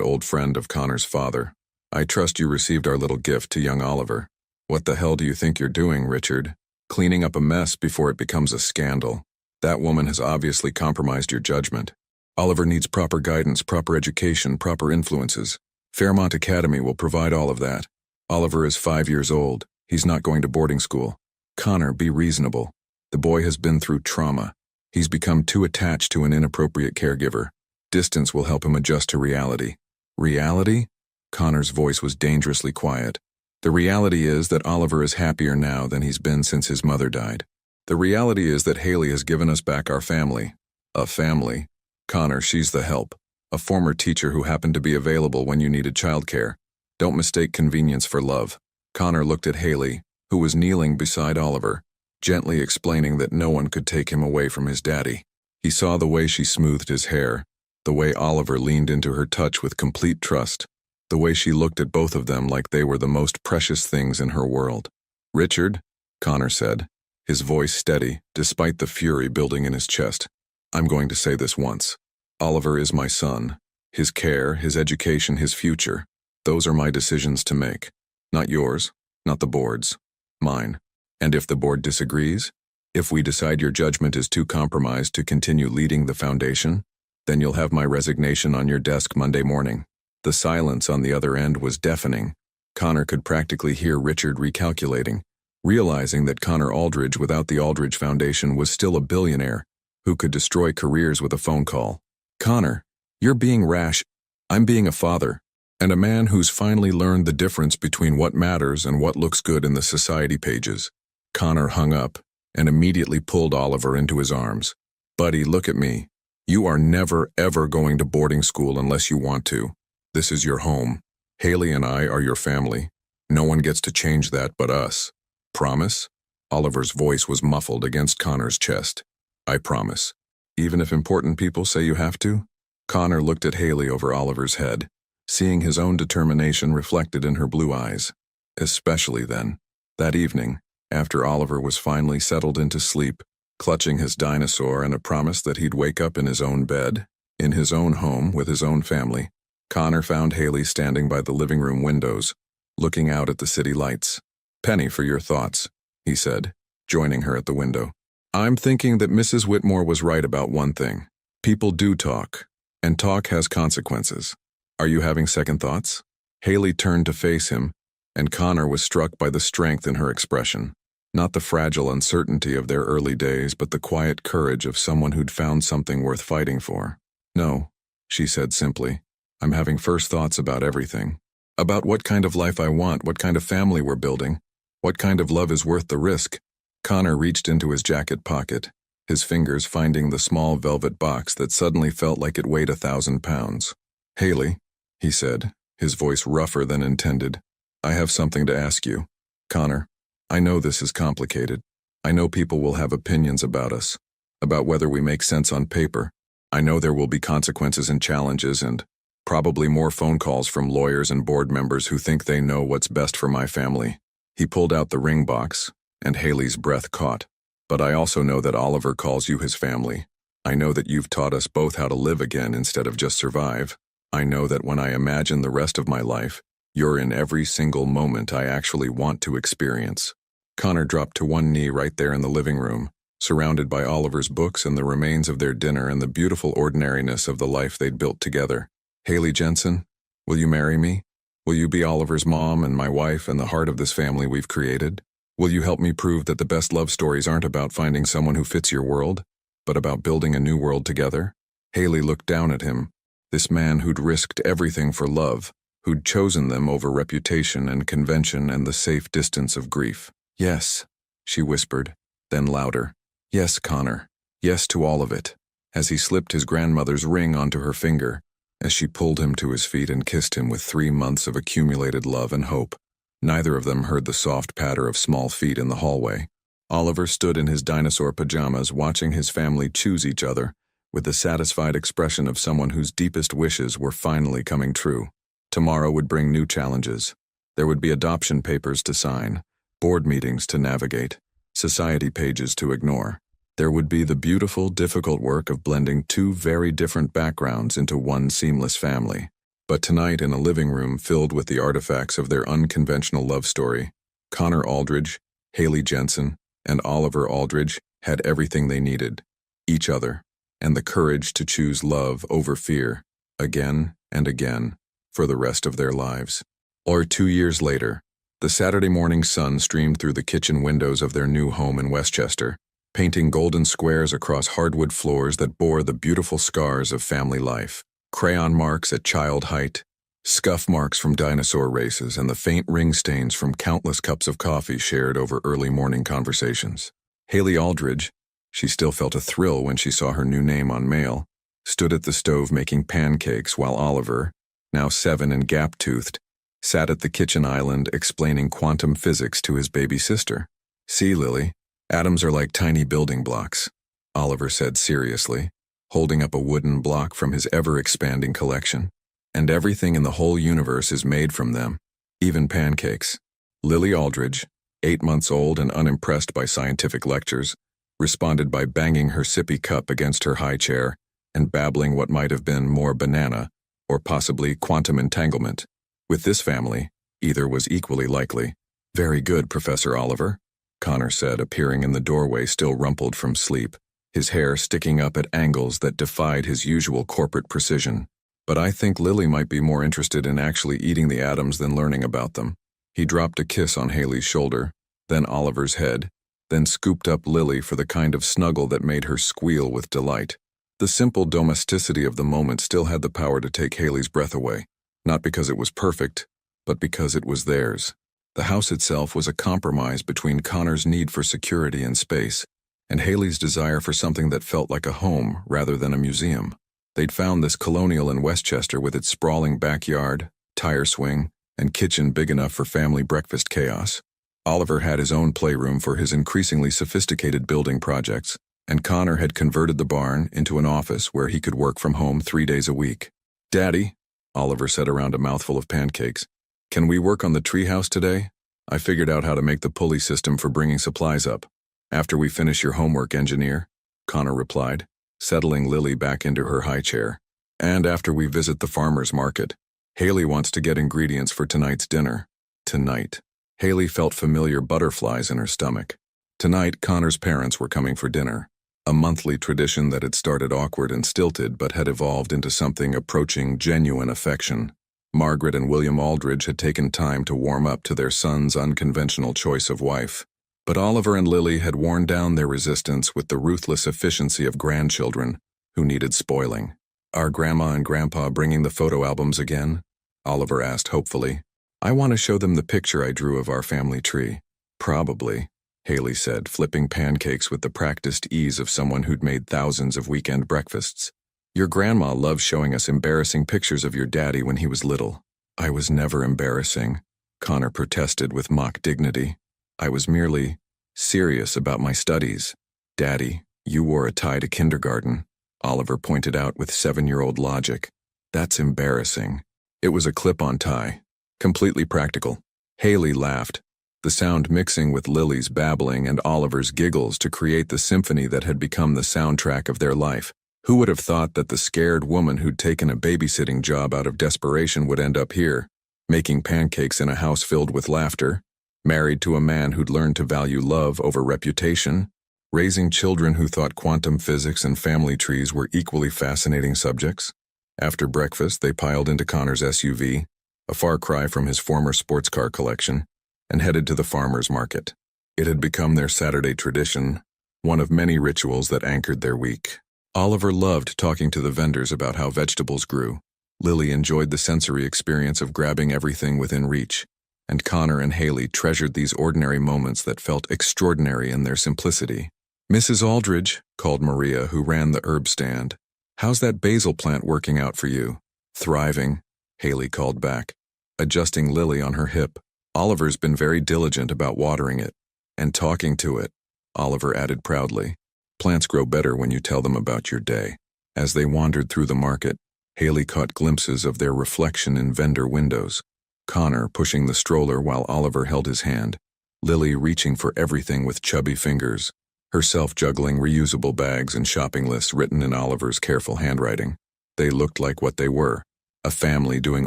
old friend of Connor's father. I trust you received our little gift to young Oliver. What the hell do you think you're doing, Richard? Cleaning up a mess before it becomes a scandal. That woman has obviously compromised your judgment. Oliver needs proper guidance, proper education, proper influences. Fairmont Academy will provide all of that. Oliver is 5 years old. He's not going to boarding school. Connor, be reasonable. The boy has been through trauma. He's become too attached to an inappropriate caregiver. Distance will help him adjust to reality. Reality? Connor's voice was dangerously quiet. The reality is that Oliver is happier now than he's been since his mother died. The reality is that Haley has given us back our family. A family. Connor, she's the help. A former teacher who happened to be available when you needed childcare. Don't mistake convenience for love. Connor looked at Haley, who was kneeling beside Oliver, gently explaining that no one could take him away from his daddy. He saw the way she smoothed his hair, the way Oliver leaned into her touch with complete trust, the way she looked at both of them like they were the most precious things in her world. Richard, Connor said, his voice steady despite the fury building in his chest. I'm going to say this once. Oliver is my son. His care, his education, his future. Those are my decisions to make. Not yours, not the board's. Mine. And if the board disagrees, if we decide your judgment is too compromised to continue leading the foundation, then you'll have my resignation on your desk Monday morning. The silence on the other end was deafening. Connor could practically hear Richard recalculating, realizing that Connor Aldridge without the Aldridge Foundation was still a billionaire who could destroy careers with a phone call. Connor, you're being rash. I'm being a father, and a man who's finally learned the difference between what matters and what looks good in the society pages. Connor hung up and immediately pulled Oliver into his arms. Buddy, look at me. You are never, ever going to boarding school unless you want to. This is your home. Haley and I are your family. No one gets to change that but us. Promise? Oliver's voice was muffled against Connor's chest. I promise. Even if important people say you have to? Connor looked at Haley over Oliver's head, seeing his own determination reflected in her blue eyes. Especially then. That evening, after Oliver was finally settled into sleep, clutching his dinosaur and a promise that he'd wake up in his own bed, in his own home with his own family, Connor found Haley standing by the living room windows, looking out at the city lights. Penny, for your thoughts, he said, joining her at the window. I'm thinking that Mrs. Whitmore was right about one thing. People do talk, and talk has consequences. Are you having second thoughts? Haley turned to face him, and Connor was struck by the strength in her expression. Not the fragile uncertainty of their early days, but the quiet courage of someone who'd found something worth fighting for. No, she said simply. I'm having first thoughts about everything. About what kind of life I want, what kind of family we're building, what kind of love is worth the risk. Connor reached into his jacket pocket, his fingers finding the small velvet box that suddenly felt like it weighed 1,000 pounds. Haley, he said, his voice rougher than intended. I have something to ask you. Connor, I know this is complicated. I know people will have opinions about us, about whether we make sense on paper. I know there will be consequences and challenges and probably more phone calls from lawyers and board members who think they know what's best for my family. He pulled out the ring box, and Haley's breath caught. But I also know that Oliver calls you his family. I know that you've taught us both how to live again instead of just survive. I know that when I imagine the rest of my life, you're in every single moment I actually want to experience. Connor dropped to one knee right there in the living room, surrounded by Oliver's books and the remains of their dinner and the beautiful ordinariness of the life they'd built together. Haley Jensen, will you marry me? Will you be Oliver's mom and my wife and the heart of this family we've created? Will you help me prove that the best love stories aren't about finding someone who fits your world, but about building a new world together? Haley looked down at him, this man who'd risked everything for love, who'd chosen them over reputation and convention and the safe distance of grief. Yes, she whispered, then louder. Yes, Connor. Yes to all of it, as he slipped his grandmother's ring onto her finger, as she pulled him to his feet and kissed him with 3 months of accumulated love and hope. Neither of them heard the soft patter of small feet in the hallway. Oliver stood in his dinosaur pajamas watching his family choose each other, with the satisfied expression of someone whose deepest wishes were finally coming true. Tomorrow would bring new challenges. There would be adoption papers to sign, board meetings to navigate, society pages to ignore. There would be the beautiful, difficult work of blending 2 very different backgrounds into one seamless family. But tonight, in a living room filled with the artifacts of their unconventional love story, Connor Aldridge, Haley Jensen, and Oliver Aldridge had everything they needed, each other, and the courage to choose love over fear, again and again, for the rest of their lives. Or 2 years later, the Saturday morning sun streamed through the kitchen windows of their new home in Westchester, painting golden squares across hardwood floors that bore the beautiful scars of family life, crayon marks at child height, scuff marks from dinosaur races, and the faint ring stains from countless cups of coffee shared over early morning conversations. Haley Aldridge, she still felt a thrill when she saw her new name on mail, stood at the stove making pancakes while Oliver, now 7 and gap-toothed, sat at the kitchen island explaining quantum physics to his baby sister. See, Lily, atoms are like tiny building blocks, Oliver said seriously, holding up a wooden block from his ever-expanding collection. And everything in the whole universe is made from them, even pancakes. Lily Aldridge, 8 months old and unimpressed by scientific lectures, responded by banging her sippy cup against her high chair and babbling what might have been more banana or possibly quantum entanglement. With this family, either was equally likely. Very good, Professor Oliver, Connor said, appearing in the doorway still rumpled from sleep, his hair sticking up at angles that defied his usual corporate precision. But I think Lily might be more interested in actually eating the atoms than learning about them. He dropped a kiss on Haley's shoulder, then Oliver's head, then scooped up Lily for the kind of snuggle that made her squeal with delight. The simple domesticity of the moment still had the power to take Haley's breath away, not because it was perfect, but because it was theirs. The house itself was a compromise between Connor's need for security and space, and Haley's desire for something that felt like a home rather than a museum. They'd found this colonial in Westchester with its sprawling backyard, tire swing, and kitchen big enough for family breakfast chaos. Oliver had his own playroom for his increasingly sophisticated building projects, and Connor had converted the barn into an office where he could work from home 3 days a week. "Daddy," Oliver said around a mouthful of pancakes, "can we work on the treehouse today? I figured out how to make the pulley system for bringing supplies up." "After we finish your homework, engineer," Connor replied, settling Lily back into her high chair. "And after we visit the farmer's market. Haley wants to get ingredients for tonight's dinner." Tonight. Haley felt familiar butterflies in her stomach. Tonight, Connor's parents were coming for dinner, a monthly tradition that had started awkward and stilted but had evolved into something approaching genuine affection. Margaret and William Aldridge had taken time to warm up to their son's unconventional choice of wife. But Oliver and Lily had worn down their resistance with the ruthless efficiency of grandchildren who needed spoiling. "Are Grandma and Grandpa bringing the photo albums again?" Oliver asked hopefully. "I want to show them the picture I drew of our family tree." "Probably," Haley said, flipping pancakes with the practiced ease of someone who'd made thousands of weekend breakfasts. "Your grandma loves showing us embarrassing pictures of your daddy when he was little." "I was never embarrassing," Connor protested with mock dignity. "I was merely serious about my studies." "Daddy, you wore a tie to kindergarten," Oliver pointed out with 7-year-old logic. "That's embarrassing." "It was a clip-on tie. Completely practical." Haley laughed, the sound mixing with Lily's babbling and Oliver's giggles to create the symphony that had become the soundtrack of their life. Who would have thought that the scared woman who'd taken a babysitting job out of desperation would end up here, making pancakes in a house filled with laughter, married to a man who'd learned to value love over reputation, raising children who thought quantum physics and family trees were equally fascinating subjects? After breakfast, they piled into Connor's SUV, a far cry from his former sports car collection, and headed to the farmer's market. It had become their Saturday tradition, one of many rituals that anchored their week. Oliver loved talking to the vendors about how vegetables grew. Lily enjoyed the sensory experience of grabbing everything within reach, and Connor and Haley treasured these ordinary moments that felt extraordinary in their simplicity. "Mrs. Aldridge," called Maria, who ran the herb stand, "how's that basil plant working out for you?" "Thriving," Haley called back, adjusting Lily on her hip. "Oliver's been very diligent about watering it, and talking to it," Oliver added proudly. "Plants grow better when you tell them about your day." As they wandered through the market, Haley caught glimpses of their reflection in vendor windows. Connor pushing the stroller while Oliver held his hand, Lily reaching for everything with chubby fingers, herself juggling reusable bags and shopping lists written in Oliver's careful handwriting. They looked like what they were, a family doing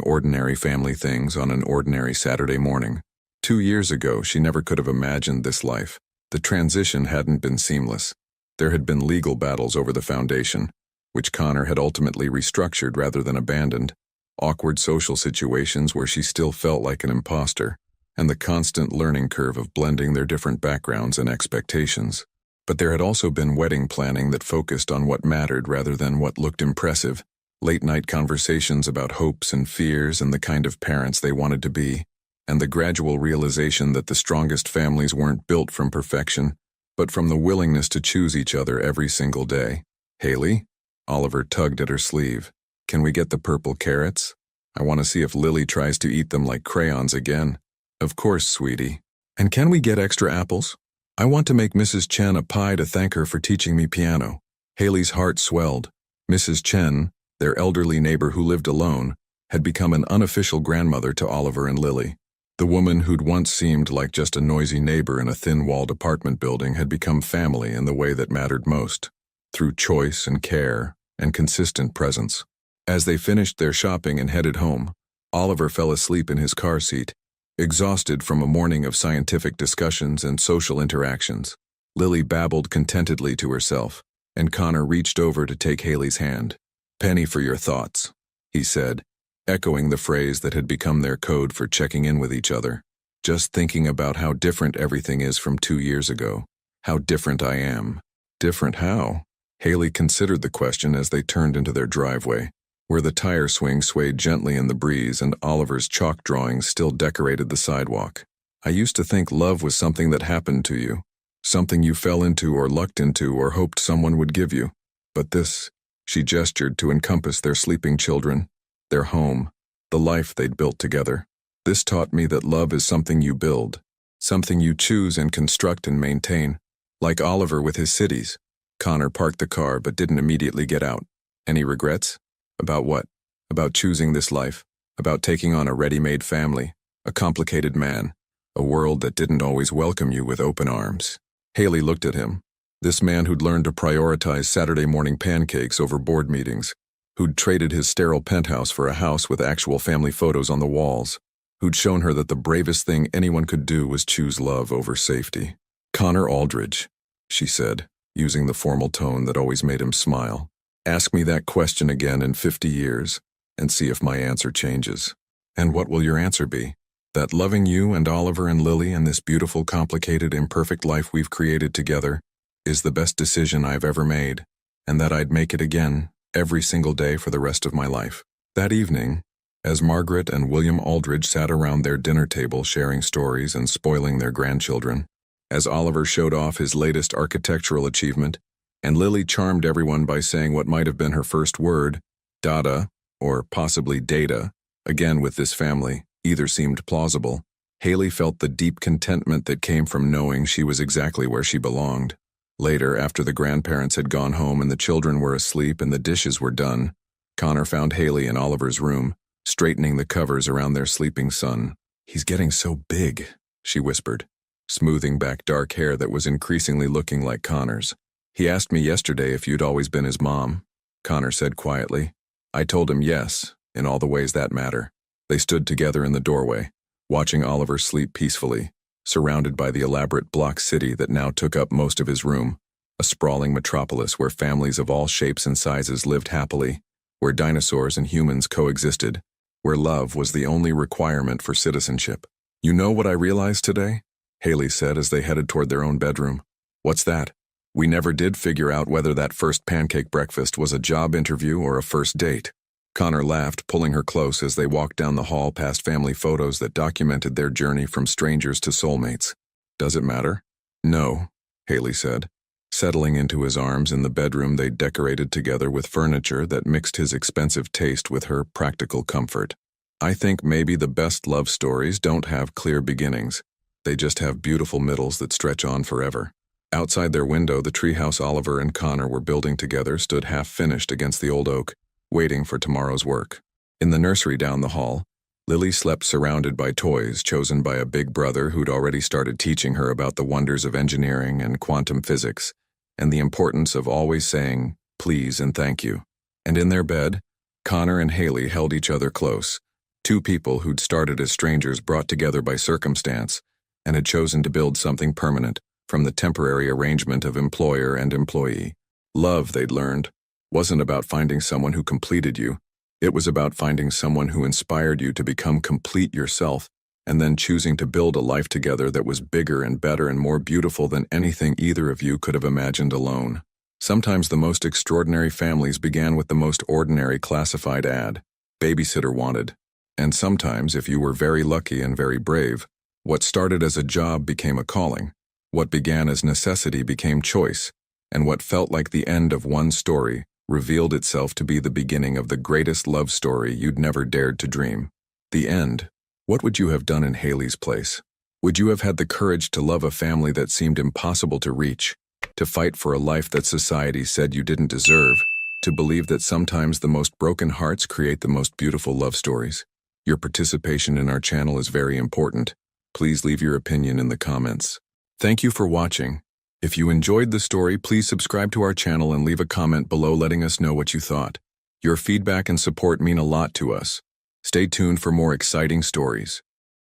ordinary family things on an ordinary Saturday morning. 2 years ago, she never could have imagined this life. The transition hadn't been seamless. There had been legal battles over the foundation, which Connor had ultimately restructured rather than abandoned, awkward social situations where she still felt like an imposter, and the constant learning curve of blending their different backgrounds and expectations. But there had also been wedding planning that focused on what mattered rather than what looked impressive, late-night conversations about hopes and fears and the kind of parents they wanted to be, and the gradual realization that the strongest families weren't built from perfection, but from the willingness to choose each other every single day. "Haley?" Oliver tugged at her sleeve. "Can we get the purple carrots? I want to see if Lily tries to eat them like crayons again." "Of course, sweetie. And can we get extra apples? I want to make Mrs. Chen a pie to thank her for teaching me piano." Haley's heart swelled. Mrs. Chen, their elderly neighbor who lived alone, had become an unofficial grandmother to Oliver and Lily. The woman who'd once seemed like just a noisy neighbor in a thin-walled apartment building had become family in the way that mattered most, through choice and care and consistent presence. As they finished their shopping and headed home, Oliver fell asleep in his car seat, exhausted from a morning of scientific discussions and social interactions. Lily babbled contentedly to herself, and Connor reached over to take Haley's hand. "Penny for your thoughts," he said, echoing the phrase that had become their code for checking in with each other. "Just thinking about how different everything is from 2 years ago. How different I am." "Different how?" Haley considered the question as they turned into their driveway, where the tire swing swayed gently in the breeze and Oliver's chalk drawings still decorated the sidewalk. "I used to think love was something that happened to you, something you fell into or lucked into or hoped someone would give you. But this," she gestured to encompass their sleeping children, their home, the life they'd built together. This taught me that love is something you build, something you choose and construct and maintain. Like Oliver with his cities. Connor parked the car but didn't immediately get out. Any regrets? About what? About choosing this life, about taking on a ready-made family, a complicated man, a world that didn't always welcome you with open arms. Haley looked at him. This man who'd learned to prioritize Saturday morning pancakes over board meetings, who'd traded his sterile penthouse for a house with actual family photos on the walls, who'd shown her that the bravest thing anyone could do was choose love over safety. Connor Aldridge, she said, using the formal tone that always made him smile. Ask me that question again in 50 years, and see if my answer changes. And what will your answer be? That loving you and Oliver and Lily and this beautiful, complicated, imperfect life we've created together is the best decision I've ever made, and that I'd make it again every single day for the rest of my life. That evening, as Margaret and William Aldridge sat around their dinner table sharing stories and spoiling their grandchildren, as Oliver showed off his latest architectural achievement, and Lily charmed everyone by saying what might have been her first word, dada, or possibly data, again with this family, either seemed plausible, Haley felt the deep contentment that came from knowing she was exactly where she belonged. Later, after the grandparents had gone home and the children were asleep and the dishes were done, Connor found Haley in Oliver's room, straightening the covers around their sleeping son. He's getting so big, she whispered, smoothing back dark hair that was increasingly looking like Connor's. He asked me yesterday if you'd always been his mom, Connor said quietly. I told him yes, in all the ways that matter. They stood together in the doorway, watching Oliver sleep peacefully, surrounded by the elaborate block city that now took up most of his room, a sprawling metropolis where families of all shapes and sizes lived happily, where dinosaurs and humans coexisted, where love was the only requirement for citizenship. You know what I realized today? Haley said as they headed toward their own bedroom. What's that? We never did figure out whether that first pancake breakfast was a job interview or a first date. Connor laughed, pulling her close as they walked down the hall past family photos that documented their journey from strangers to soulmates. Does it matter? No, Haley said, settling into his arms in the bedroom they decorated together with furniture that mixed his expensive taste with her practical comfort. I think maybe the best love stories don't have clear beginnings. They just have beautiful middles that stretch on forever. Outside their window, the treehouse Oliver and Connor were building together stood half-finished against the old oak, waiting for tomorrow's work. In the nursery down the hall, Lily slept surrounded by toys chosen by a big brother who'd already started teaching her about the wonders of engineering and quantum physics, and the importance of always saying please and thank you. And in their bed, Connor and Haley held each other close, two people who'd started as strangers brought together by circumstance, and had chosen to build something permanent from the temporary arrangement of employer and employee. Love, they'd learned, wasn't about finding someone who completed you. It was about finding someone who inspired you to become complete yourself, and then choosing to build a life together that was bigger and better and more beautiful than anything either of you could have imagined alone. Sometimes the most extraordinary families began with the most ordinary classified ad, babysitter wanted. And sometimes, if you were very lucky and very brave, what started as a job became a calling. What began as necessity became choice, and what felt like the end of one story revealed itself to be the beginning of the greatest love story you'd never dared to dream. The end. What would you have done in Haley's place? Would you have had the courage to love a family that seemed impossible to reach, to fight for a life that society said you didn't deserve, to believe that sometimes the most broken hearts create the most beautiful love stories? Your participation in our channel is very important. Please leave your opinion in the comments. Thank you for watching. If you enjoyed the story, please subscribe to our channel and leave a comment below letting us know what you thought. Your feedback and support mean a lot to us. Stay tuned for more exciting stories.